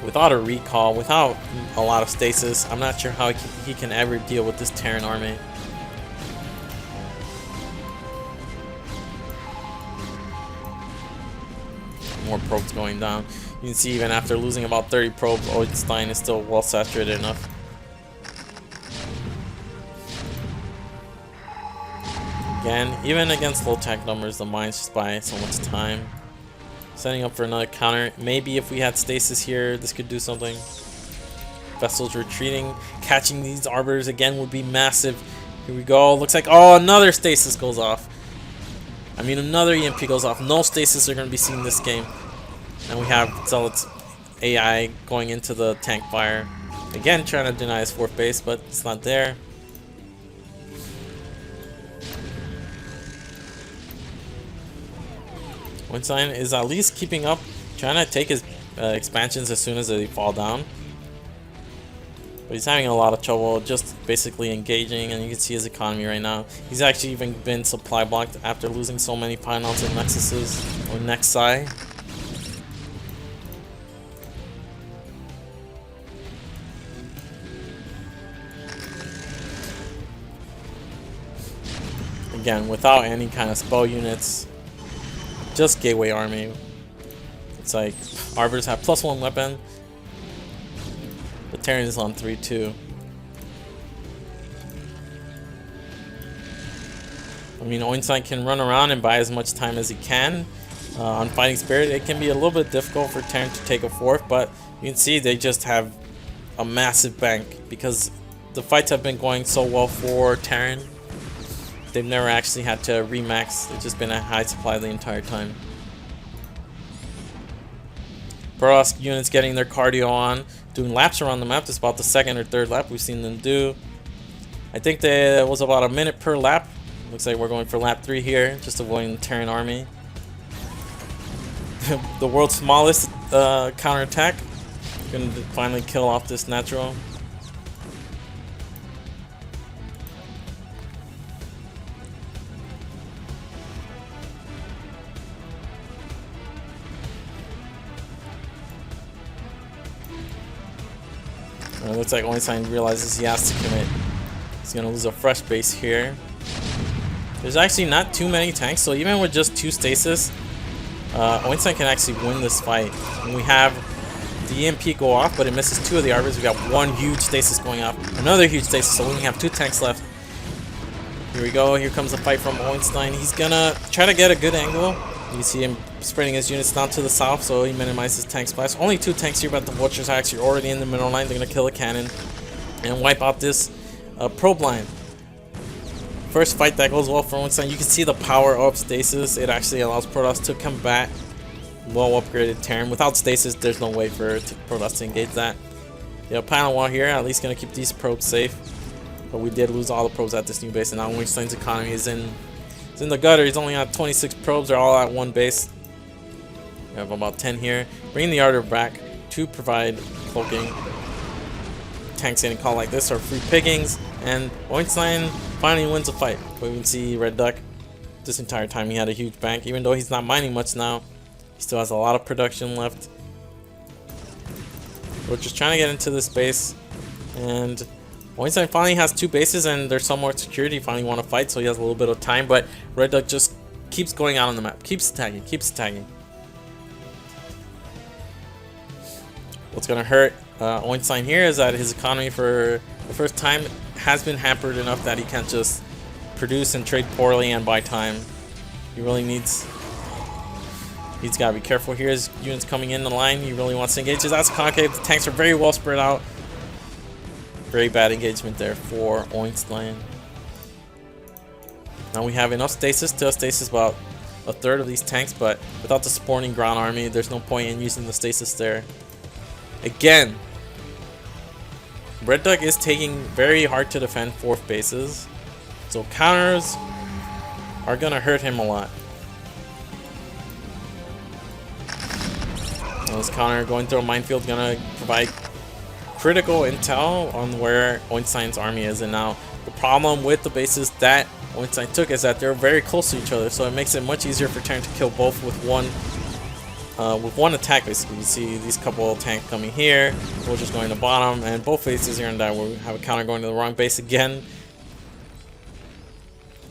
Without a recall, without a lot of stasis, I'm not sure how he can ever deal with this Terran army. More probes going down. You can see even after losing about 30 probes, Oidstein is still well saturated enough. Again, even against low tech numbers, the mines just buy so much time. Setting up for another counter. Maybe if we had stasis here, this could do something. Vessels retreating. Catching these arbiters again would be massive. Here we go. Looks like, oh, another stasis goes off. I mean, another EMP goes off. No stasis are going to be seen this game. And we have Zealot's AI going into the tank fire. Again, trying to deny his 4th base, but it's not there. Oidstein is at least keeping up, trying to take his expansions as soon as they fall down. But he's having a lot of trouble just basically engaging, and you can see his economy right now. He's actually even been supply blocked after losing so many Pinons and Nexuses, or Nexi. Again, without any kind of spell units, just gateway army. It's like Arbiters have +1 weapon. The Terran is on 3-2. I mean, Oidstein can run around and buy as much time as he can. On Fighting Spirit, it can be a little bit difficult for Terran to take a 4th, but you can see they just have a massive bank because the fights have been going so well for Terran. They've never actually had to remax. It's just been a high supply the entire time. Protoss units getting their cardio on, doing laps around the map. This is about the 2nd or 3rd lap we've seen them do. I think there was about a minute per lap. Looks like we're going for lap 3 here, just avoiding the Terran army. The world's smallest counterattack. Gonna finally kill off this natural. It looks like Oidstein realizes he has to commit. He's gonna lose a fresh base here. There's actually not too many tanks, so even with just 2 stasis, Oidstein can actually win this fight. And we have the EMP go off, but it misses 2 of the arbiters. We got 1 huge stasis going off, another huge stasis, so we only have 2 tanks left. Here we go. Here comes the fight from Oidstein. He's gonna try to get a good angle. You see him spreading his units down to the south, so he minimizes tank splash. Only 2 tanks here, but the Vultures are actually already in the middle line. They're gonna kill a cannon and wipe out this probe line. First fight that goes well for Oidstein. You can see the power of stasis. It actually allows Protoss to combat well upgraded Terran. Without stasis, there's no way for Protoss to engage that. Yeah, panel wall here, at least gonna keep these probes safe. But we did lose all the probes at this new base, and now Oidstein's economy is in the gutter. He's only at 26 probes. They're all at 1 base. We have about 10 here. Bringing the Ardor back to provide cloaking. Tanks getting called like this are free pickings, and Oidstein finally wins a fight. But we can see Red Duck, this entire time he had a huge bank. Even though he's not mining much now, he still has a lot of production left. We're just trying to get into this base, and Oidstein finally has 2 bases and there's some more security. He finally want to fight, so he has a little bit of time, but Red Duck just keeps going out on the map, keeps tagging, keeps tagging. What's gonna hurt Oidstein here is that his economy for the first time has been hampered enough that he can't just produce and trade poorly and buy time. He really needs gotta be careful here. His units coming in the line. He really wants to engage. That's concave. The tanks are very well spread out. Very bad engagement there for Oidstein. Now we have enough stasis to stasis about a third of these tanks, but without the supporting ground army, there's no point in using the stasis there. Again, Red Duck is taking very hard to defend 4th bases, so counters are gonna hurt him a lot. Now this counter going through a minefield is gonna provide critical intel on where Oidstein's army is, and now The problem with the bases that Einstein took is that they're very close to each other, so it makes it much easier for Terran to kill both with one attack. Basically, you see these couple of tanks coming here, soldiers going to the bottom, and both bases are gonna die. We have a counter going to the wrong base again.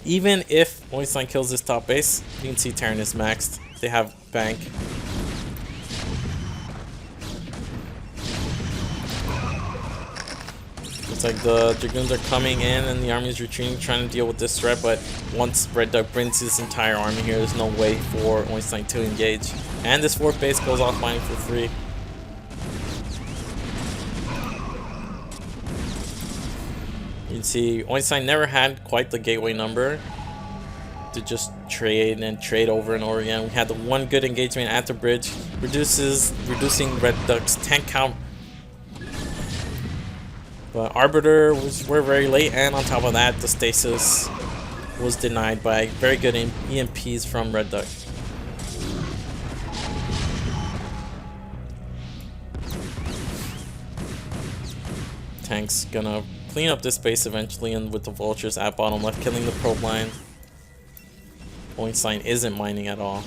Even if Einstein kills this top base, you can see Terran is maxed. They have bank. It's like the Dragoons are coming in and the army is retreating, trying to deal with this threat, but once Red Duck brings his entire army here, there's no way for Einstein to engage. And this fourth base goes offline for free. You can see Einstein never had quite the gateway number to just trade and trade over and over again. We had the one good engagement at the bridge, reducing Red Duck's tank count. But Arbiter were very late, and on top of that, the stasis was denied by very good EMPs from Red Duck. Tank's gonna clean up this base eventually, and with the vultures at bottom left killing the probe line. Einstein isn't mining at all.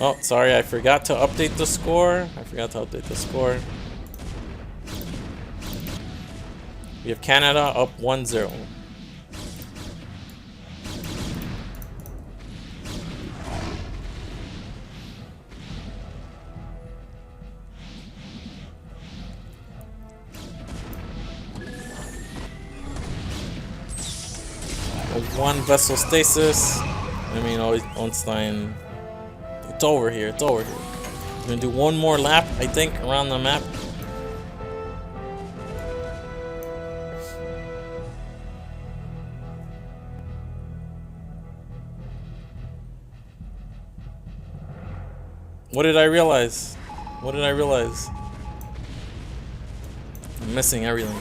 Oh, sorry, I forgot to update the score. We have Canada up 1-0. One vessel stasis. I mean, Einstein. It's over here. We're gonna do one more lap, I think, around the map. What did I realize? I'm missing everything.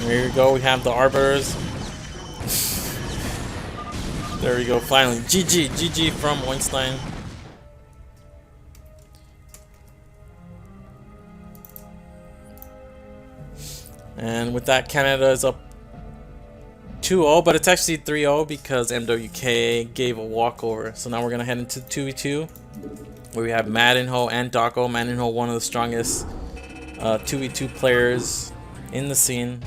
Here we go, we have the Arbiters. There we go, finally. GG from Einstein. And with that, Canada is up 2-0, but it's actually 3-0 because NW2 gave a walkover. So now we're going to head into 2v2, where we have Madinho and Dako. Madinho, one of the strongest 2v2 players in the scene.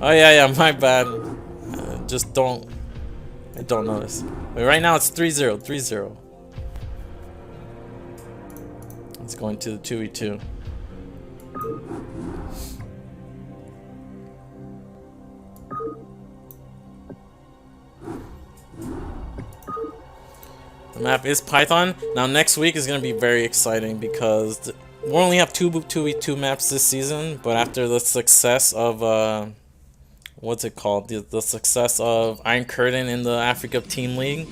Oh yeah, my bad. I don't notice. But right now it's 3-0. Let's go into the 2v2. The map is Python. Now next week is going to be very exciting because we only have two 2v2 maps this season, but after the success of what's it called? The success of Iron Curtain in the Africa Team League,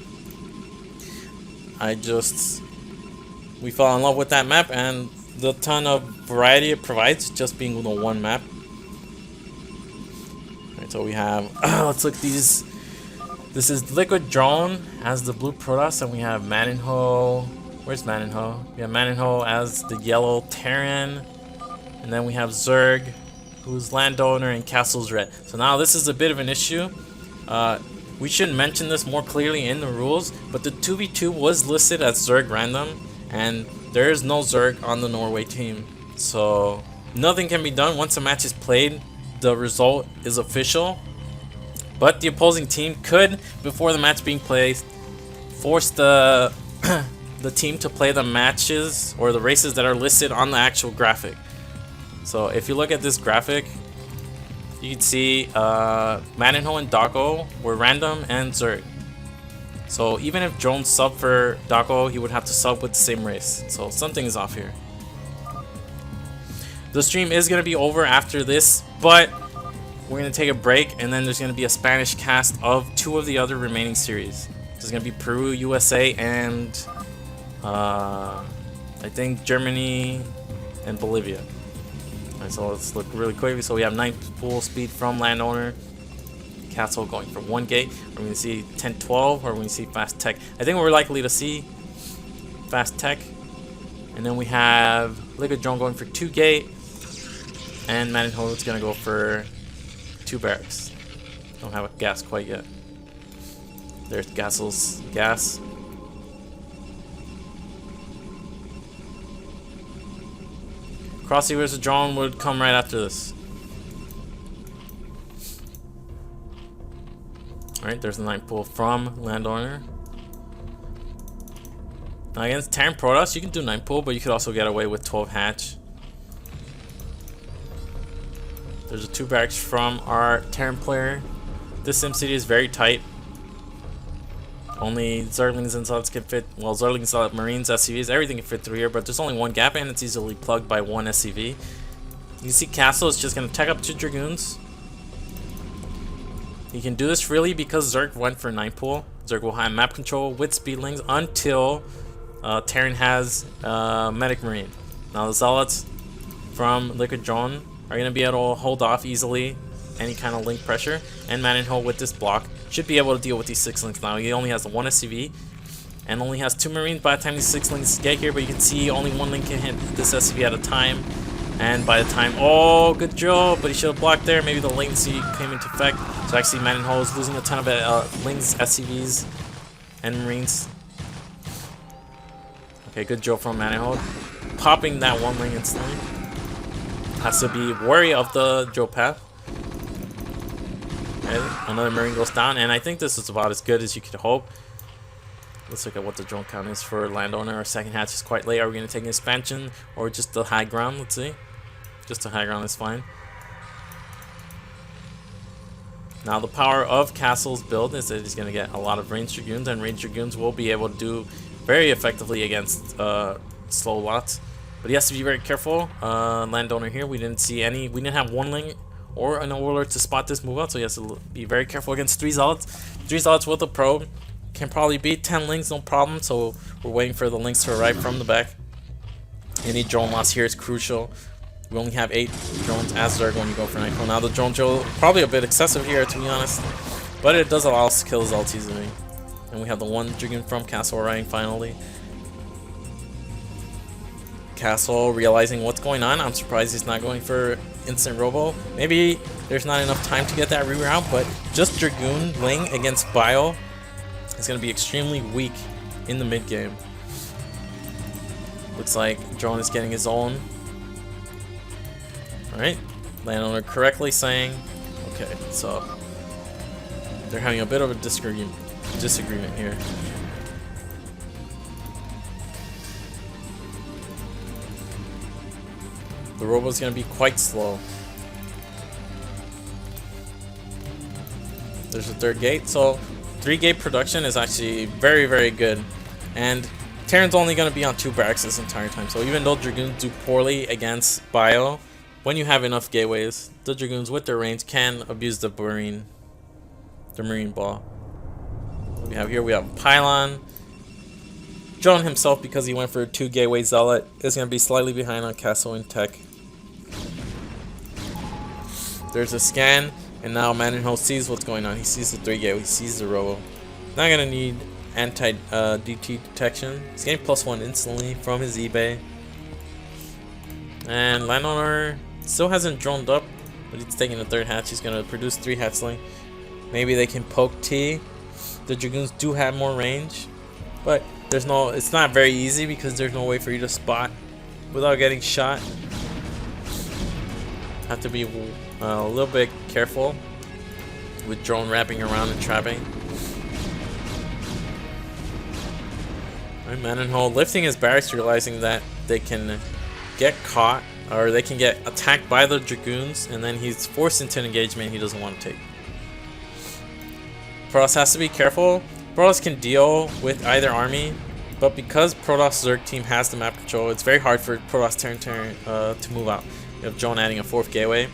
we fell in love with that map and the ton of variety it provides, just being the one map. Alright, so we have let's look at these. This is Liquid Drone as the blue Protoss, and we have Madinho. Where's Madinho? We have Madinho as the yellow Terran, and then we have Zerg, who's Landowner, and Castle's red. So now this is a bit of an issue. We should mention this more clearly in the rules, but the 2v2 was listed as Zerg random, and there is no Zerg on the Norway team. So nothing can be done. Once a match is played, the result is official. But the opposing team could, before the match being played, force the the team to play the matches or the races that are listed on the actual graphic. So if you look at this graphic, you can see Madinho and Dako were random and Zerg. So even if Jones sub for Dako, he would have to sub with the same race. So something is off here. The stream is going to be over after this, but we're going to take a break, and then there's going to be a Spanish cast of 2 of the other remaining series. There's going to be Peru, USA, and I think Germany and Bolivia. Alright, so let's look really quickly. So we have 9 full speed from Landowner. Castle going for 1 gate. We're going to see 10-12, or we're going to see fast tech. I think we're likely to see fast tech. And then we have Liquid Drone going for 2 gate. And Manhold's going to go for 2 barracks. Don't have a gas quite yet. There's Castle's gas. Crossy versus drone would come right after this. Alright, there's a 9 pull from Landowner. Now against Terran Protoss, you can do 9 pull, but you could also get away with 12 hatch. There's a 2 barracks from our Terran player. This SimCity is very tight. Only Zerglings and Zealots can fit. Well, Zerglings, Zealots, Marines, SCVs, everything can fit through here, but there's only 1 gap and it's easily plugged by 1 SCV. You can see Castle is just going to tech up 2 Dragoons. He can do this freely because Zerg went for 9 pull. Zerg will have map control with Speedlings until Terran has Medic Marine. Now the Zealots from Liquid Drone are going to be able to hold off easily any kind of link pressure, and Manenho with this block should be able to deal with these 6 links. Now he only has 1 SCV and only has 2 Marines by the time these 6 links get here, but you can see only 1 link can hit this SCV at a time. And by the time, oh, good job, but he should have blocked there. Maybe the latency came into effect. So actually Manenho is losing a ton of links, SCVs, and Marines. Okay, good job from Manenho. Popping that 1 link instantly. Has to be wary of the drill path. Okay, another Marine goes down, and I think this is about as good as you could hope. Let's look at what the drone count is for Landowner. Our second hatch is quite late. Are we going to take an expansion or just the high ground? Let's see. Just the high ground is fine. Now the power of Castle's build is that he's going to get a lot of ranged Dragoons, and ranged Dragoons will be able to do very effectively against slow lots. But he has to be very careful. Landowner here, we didn't see any. We didn't have 1 link or an overlord to spot this move out, so he has to be very careful against 3 Zealots. 3 Zealots with a probe can probably beat 10 links, no problem. So we're waiting for the links to arrive from the back. Any drone loss here is crucial. We only have 8 drones as Zerg when you go for Nightfall. Now the drone drill probably a bit excessive here, to be honest, but it does allow us to kill Zealots easily. And we have the 1 Dragoon from Castle arriving finally. Castle realizing what's going on. I'm surprised he's not going for instant robo. Maybe there's not enough time to get that reroute, but just Dragoon Ling against Bio is going to be extremely weak in the mid game. Looks like drone is getting his own. Alright, Landowner correctly saying, okay, so they're having a bit of a disagreement here. The robo is going to be quite slow. There's a 3rd gate, so 3 gate production is actually very, very good. And Terran's only going to be on 2 barracks this entire time, so even though Dragoons do poorly against Bio, when you have enough gateways, the Dragoons with their range can abuse the Marine ball. What we have here, we have Pylon. Drone himself, because he went for a 2 gateway Zealot, is going to be slightly behind on Castle in tech. There's a scan, and now Manenho sees what's going on. He sees the 3 gateway, he sees the robo. Not going to need anti-DT detection. He's getting +1 instantly from his eBay. And Landowner still hasn't droned up, but he's taking the 3rd hatch. He's going to produce 3 hatchling. Maybe they can poke T. The Dragoons do have more range, but there's no. It's not very easy because there's no way for you to spot without getting shot. Have to be a little bit careful with drone wrapping around and trapping. Alright, Manenho lifting his barracks, realizing that they can get caught or they can get attacked by the Dragoons, and then he's forced into an engagement he doesn't want to take. Protoss has to be careful. Protoss can deal with either army, but because Protoss Zerg team has the map control, it's very hard for Protoss Terran to move out. You have drone adding a 4th gateway.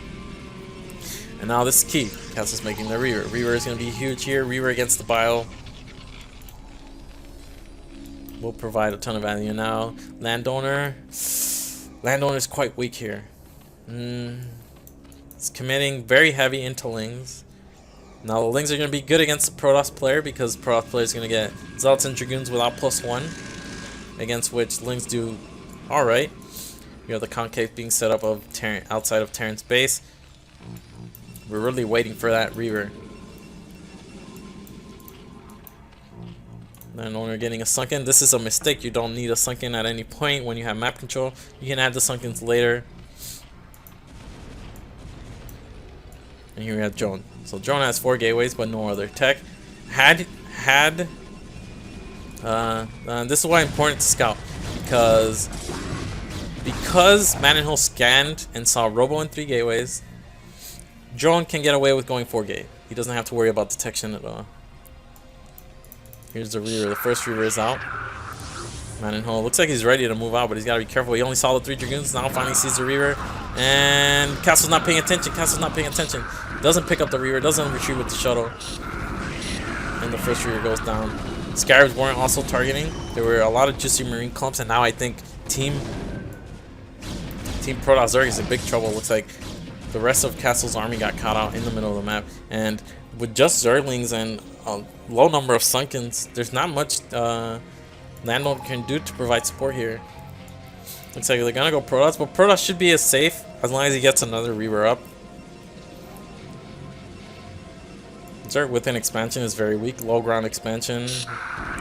And now this is key. Castle's making the Reaver. Reaver is going to be huge here. Reaver against the Bile will provide a ton of value. Now Landowner is quite weak here. It's committing very heavy into Lings. Now the Lings are going to be good against the Protoss player because Protoss player is going to get Zealots and Dragoons without +1, against which Lings do alright. You have the concave being set up of outside of Terran's base. We're really waiting for that Reaver. Then when we're getting a sunken, this is a mistake. You don't need a sunken at any point when you have map control. You can add the sunkens later. And here we have drone. So drone has 4 gateways but no other tech. This is why it's important to scout, because Manonhole scanned and saw Robo in 3 gateways. Drone can get away with going 4 gate. He doesn't have to worry about detection at all. Here's the Reaver. The first Reaver is out. Manonhole looks like he's ready to move out, but he's got to be careful. He only saw the 3 Dragoons. Now finally sees the Reaver. And Castle's not paying attention. Castle's not paying attention. Doesn't pick up the Reaver. Doesn't retrieve with the shuttle. And the first Reaver goes down. Scarabs weren't also targeting. There were a lot of juicy Marine clumps, and now I think Team Protoss Zerg is in big trouble. Looks like the rest of Castle's army got caught out in the middle of the map. And with just Zerglings and a low number of Sunkens, there's not much Landlord can do to provide support here. Looks like they're gonna go Protoss, but Protoss should be as safe as long as he gets another Reaver up. Zerg within expansion is very weak. Low ground expansion.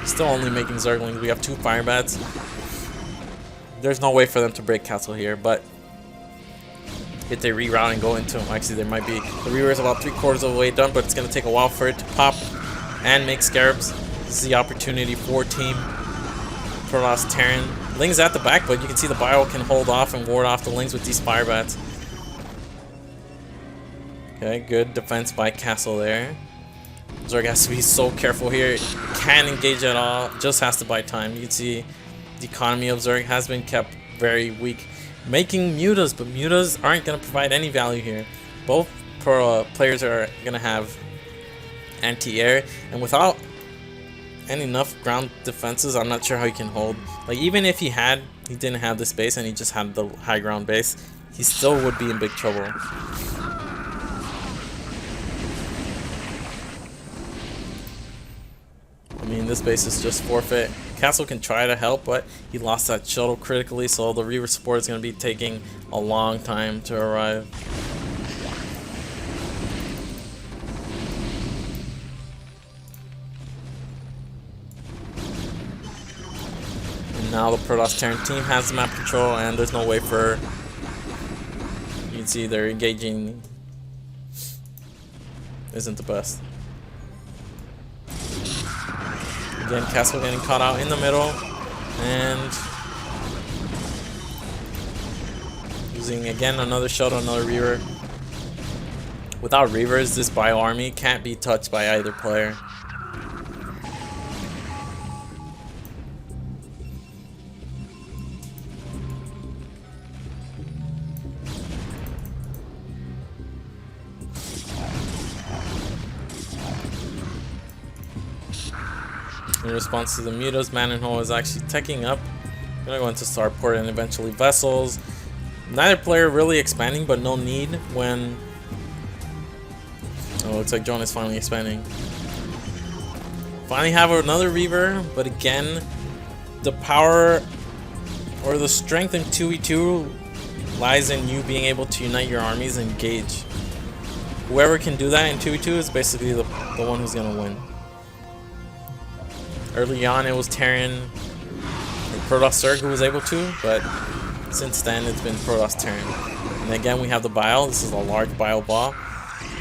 Still only making Zerglings. We have 2 Firebats. There's no way for them to break Castle here, but if they reroute and go into him, actually there might be. The Reaver is about 3/4 of the way done, but it's gonna take a while for it to pop and make Scarabs. This is the opportunity for Team Protoss Terran. Lings at the back, but you can see the Bio can hold off and ward off the Lings with these Firebats. Okay, good defense by Castle there. Zerg has to be so careful here. Can't engage at all. Just has to buy time. You can see the economy of Zerg has been kept very weak. Making mutas, but mutas aren't going to provide any value here. Both players are going to have anti-air, and without enough ground defenses, I'm not sure how he can hold. Like, even if he didn't have this base and he just had the high ground base, he still would be in big trouble. I mean, this base is just forfeit. Castle can try to help, but he lost that shuttle critically, so the Reaver support is going to be taking a long time to arrive. And now the Protoss Terran team has the map control, and there's no way for... You can see they're engaging isn't the best. Again, Castle getting caught out in the middle, and using again another shuttle, another Reaver. Without Reavers, this Bio army can't be touched by either player. In response to the mutas, Manonhole is actually teching up. Gonna go into Starport and eventually Vessels. Neither player really expanding, but no need when... Oh, looks like Drone is finally expanding. Finally have another Reaver, but again, the power or the strength in 2v2 lies in you being able to unite your armies and engage. Whoever can do that in 2v2 is basically the one who's gonna win. Early on, it was Terran and Protoss Zerg who was able to, but since then, it's been Protoss Terran. And again, we have the Bile. This is a large Bile ball.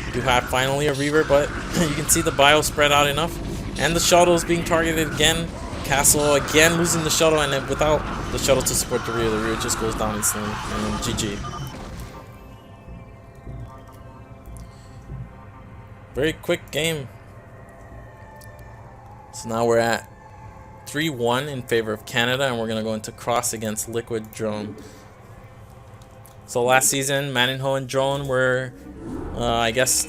We do have finally a Reaver, but you can see the Bile spread out enough. And the shuttle is being targeted again. Castle again losing the shuttle, and then without the shuttle to support the Reaver just goes down instantly. And GG. Very quick game. So now we're at 3-1 in favor of Canada, and we're going to go into cross against Liquid Drone. So last season, Manonhole and Drone were, I guess,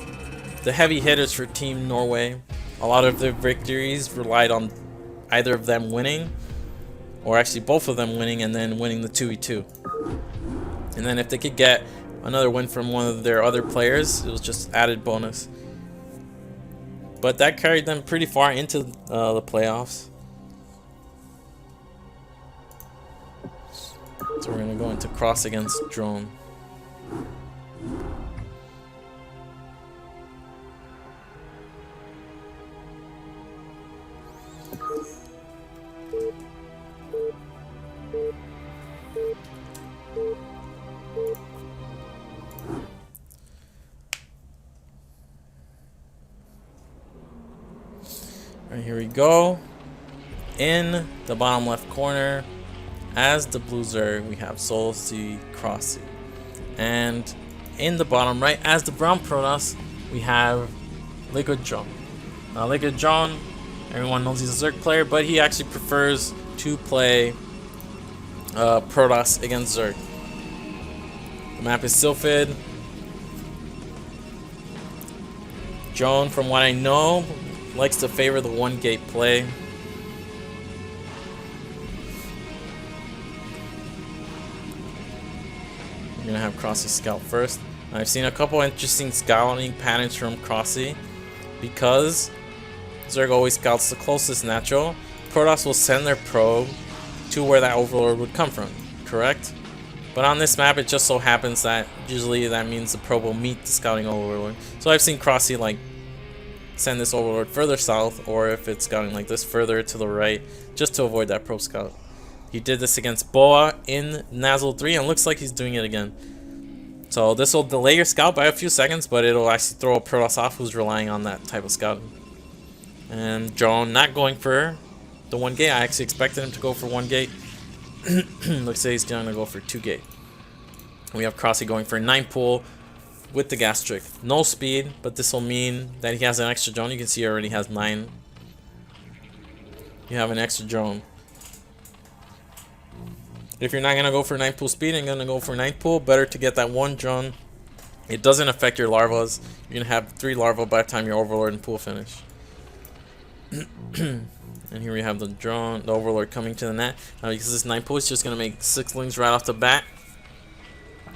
the heavy hitters for Team Norway. A lot of their victories relied on either of them winning, or actually both of them winning and then winning the 2v2. And then if they could get Another win from one of their other players. It was just added bonus. But that carried them pretty far into the playoffs. So we're going to go into cross against drone. Alright, here we go. In the bottom left corner, as the blue Zerg, we have SeriOsity, Crossy. And in the bottom right, as the brown Protoss, we have Liquid Drone. Now, Liquid Drone, everyone knows he's a Zerg player, but he actually prefers to play Protoss against Zerg. The map is Sylphid. Drone, from what I know, likes to favor the one gate play. We're gonna have Crossy scout first. I've seen a couple interesting scouting patterns from Crossy. Because Zerg always scouts the closest natural, Protoss will send their probe to where that overlord would come from, correct? But on this map, it just so happens that usually that means the probe will meet the scouting overlord. So I've seen Crossy like send this overlord further south, or if it's scouting like this, further to the right, just to avoid that probe scout. He did this against Boa in Nazul 3, and looks like he's doing it again. So this will delay your scout by a few seconds, but it'll actually throw a Protoss off who's relying on that type of scouting. And Drone not going for the one gate. I actually expected him to go for one gate. Looks like he's gonna go for 2 gate. We have Crossy going for 9 pool with the gas trick. No speed, but this will mean that he has an extra drone. You can see he already has 9. You have an extra drone. If you're not gonna go for 9 pool speed and gonna go for 9 pool, better to get that one drone. It doesn't affect your larvas. You're gonna have 3 larvae by the time your overlord and pool finish. And here we have the drone, the overlord coming to the net. Now because this 9 pool is just gonna make 6 lings right off the bat,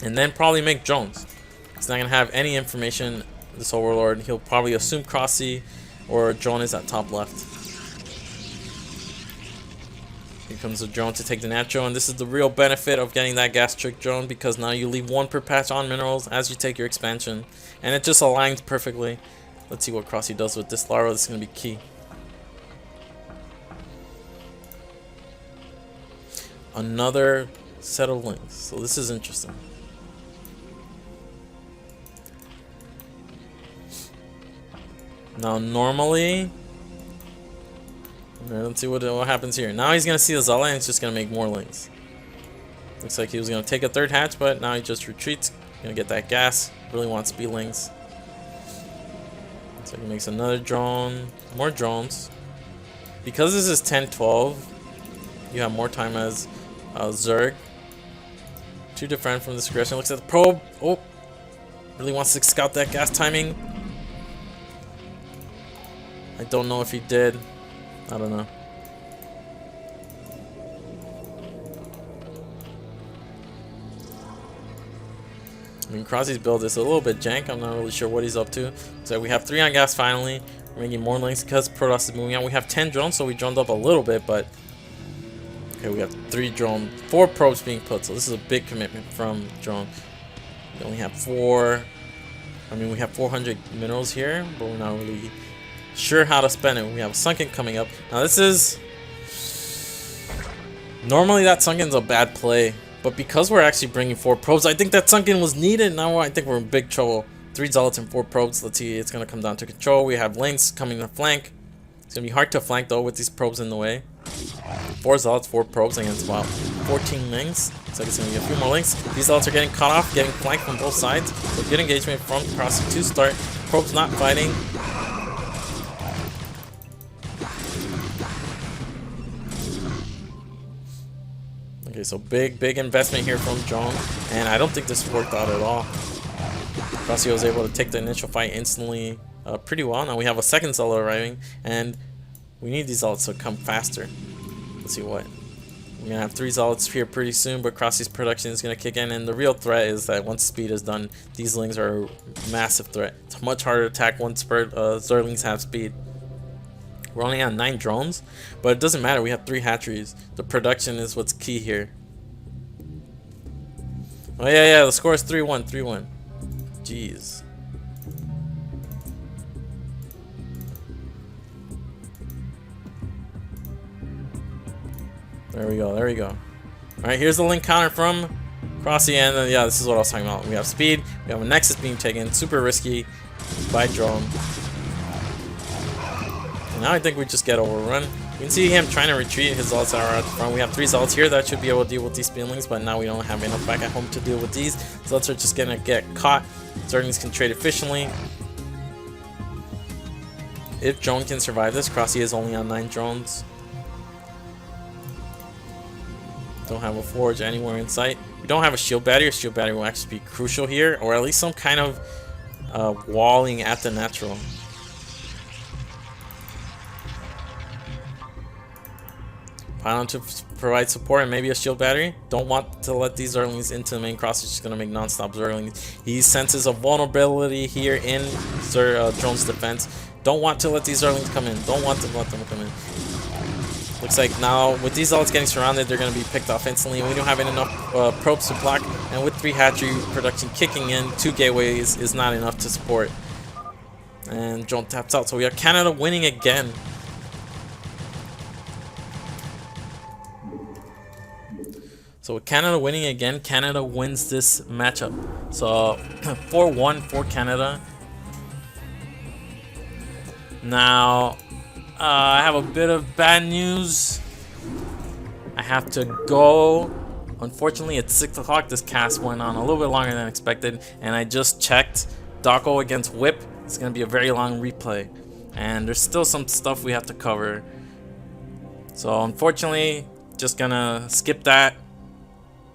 and then probably make drones. It's not gonna have any information. This overlord, he'll probably assume Crossy or drone is at top left. Here comes the drone to take the natural, and this is the real benefit of getting that gas trick drone, because now you leave 1 per patch on minerals as you take your expansion, and it just aligns perfectly. Let's see what Crossy does with this larva. This is gonna be key. Another set of links, so this is interesting. Now normally, let's see what happens here. Now he's gonna see the Zala and it's just gonna make more links. Looks like he was gonna take a 3rd hatch, but now he just retreats. Gonna get that gas. Really wants speed links. So he makes another drone, more drones. Because this is 10-12, you have more time as Zerg to defend from this aggression. Looks at the probe. Oh, really wants to scout that gas timing. I don't know if he did. I don't know. I mean, Crossy's build is a little bit jank. I'm not really sure what he's up to. So we have 3 on gas finally. We're making more links because Protoss is moving on. We have 10 drones, so we droned up a little bit, but okay, we have 4 probes being put. So this is a big commitment from drone. We only have 4. I mean, we have 400 minerals here, but we're not really sure how to spend it. We have a sunken coming up. Now this is normally that sunken's a bad play, but because we're actually bringing 4 probes, I think that sunken was needed. Now I think we're in big trouble. 3 zealots and 4 probes. Let's see, it's gonna come down to control. We have links coming to flank. It's gonna be hard to flank though with these probes in the way. 4 zealots, 4 probes against about 14 links. Looks like it's gonna be a few more links. These zealots are getting cut off, getting flanked from both sides. So good engagement from Crossy to start. Probes not fighting. Okay, so big investment here from Drone, and I don't think this worked out at all. Crossy was able to take the initial fight instantly pretty well. Now we have a 2nd zealot arriving, and we need these zealots to come faster. Let's see what We're gonna have 3 Zealots here pretty soon, but Crossy's production is gonna kick in, and the real threat is that once speed is done, these Lings are a massive threat. It's much harder to attack once Zerlings have speed. We're only on 9 drones, but it doesn't matter. We have 3 hatcheries. The production is what's key here. Oh yeah, the score is 3-1, 3-1. Jeez. There we go, there we go. Alright, here's the Link counter from Crossy, and yeah, this is what I was talking about. We have speed, we have a Nexus being taken, super risky by drone. And now I think we just get overrun. You can see him trying to retreat. His Zealots are at the front. We have 3 Zealots here that should be able to deal with these Speedlings, but now we don't have enough back at home to deal with these. Zealots are just gonna get caught. Zerglings can trade efficiently. If drone can survive this, Crossy is only on 9 drones. Don't have a forge anywhere in sight. We don't have a shield battery. A shield battery will actually be crucial here, or at least some kind of walling at the natural. Pylon to provide support and maybe a shield battery. Don't want to let these Zerglings into the main cross. It's just gonna make non-stop Zerglings. He senses a vulnerability here in drone's defense. Don't want to let these Zerglings come in. Don't want to let them come in. Looks like now with these Zealots getting surrounded, they're gonna be picked off instantly. We don't have enough probes to block, and with 3 hatchery production kicking in, 2 gateways is not enough to support. And drone taps out. So we have Canada winning again. So with Canada winning again, Canada wins this matchup. So 4-1 for Canada. Now, I have a bit of bad news. I have to go. Unfortunately, it's 6 o'clock. This cast went on a little bit longer than expected. And I just checked. Dako against Whip. It's going to be a very long replay. And there's still some stuff we have to cover. So unfortunately, just going to skip that.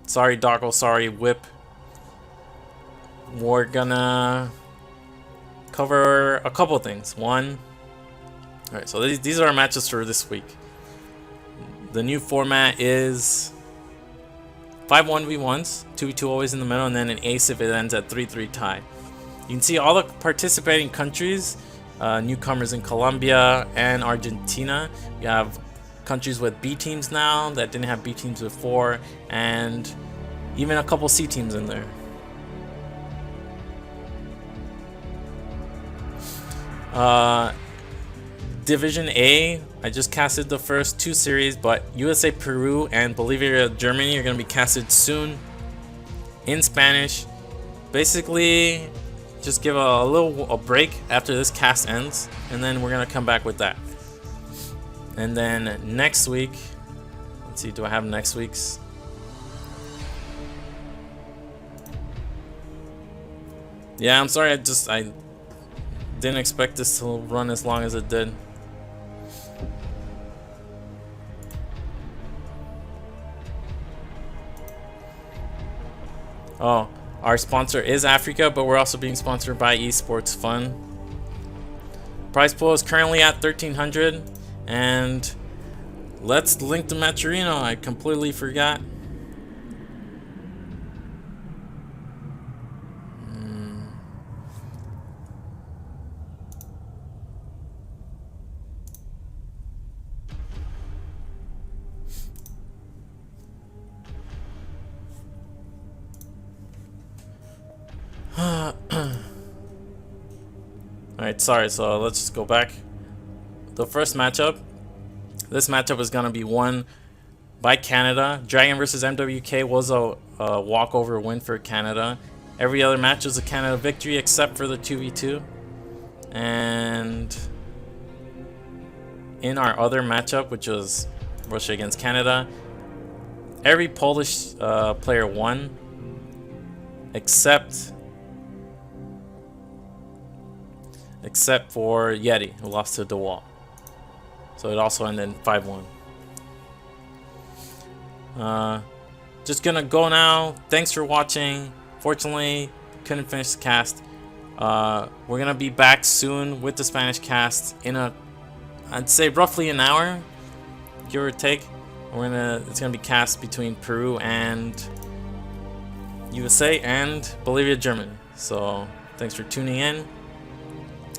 Sorry, Dako. Sorry, Whip. We're gonna cover a couple things. One, alright, so these are our matches for this week. The new format is 5 1v1s, 2v2 always in the middle, and then an ace if it ends at 3-3 tie. You can see all the participating countries, newcomers in Colombia and Argentina. We have countries with B teams now that didn't have B teams before, and even a couple C teams in there. Division A, I just casted the first 2 series, but USA, Peru, and Bolivia, Germany are going to be casted soon in Spanish. Basically, just give a break after this cast ends, and then we're going to come back with that. And then next week, let's see, do I have next week's? Yeah, I'm sorry, I didn't expect this to run as long as it did. Oh, our sponsor is Africa, but we're also being sponsored by Esports Fun. Prize pool is currently at 1,300. And let's link to Maturino. I completely forgot. Alright, sorry, so let's just go back. The first matchup. This matchup is going to be won by Canada. Dragon versus NW2 was a walkover win for Canada. Every other match was a Canada victory except for the 2v2. And in our other matchup, which was Russia against Canada, every Polish player won except for Yeti, who lost to DeWalt. So it also ended 5-1. Just gonna go now. Thanks for watching. Fortunately, couldn't finish the cast. We're gonna be back soon with the Spanish cast in I'd say roughly an hour, give or take. It's gonna be cast between Peru and USA and Bolivia, Germany. So thanks for tuning in,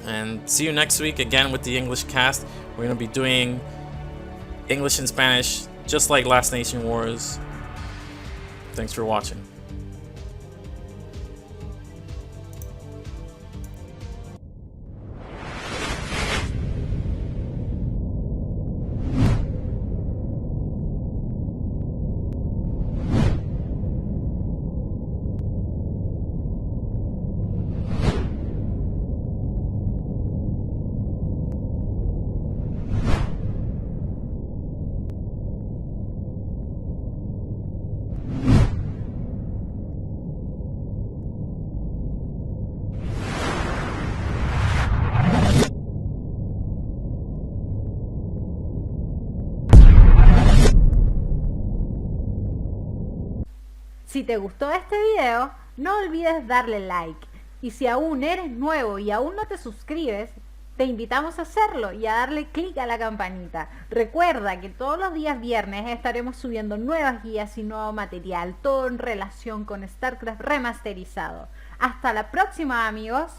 and see you next week again with the English cast. We're gonna be doing English and Spanish, just like Last Nation Wars. Thanks for watching. Si te gustó este video, no olvides darle like. Y si aún eres nuevo y aún no te suscribes, te invitamos a hacerlo y a darle clic a la campanita. Recuerda que todos los días viernes estaremos subiendo nuevas guías y nuevo material, todo en relación con Starcraft remasterizado. Hasta la próxima, amigos.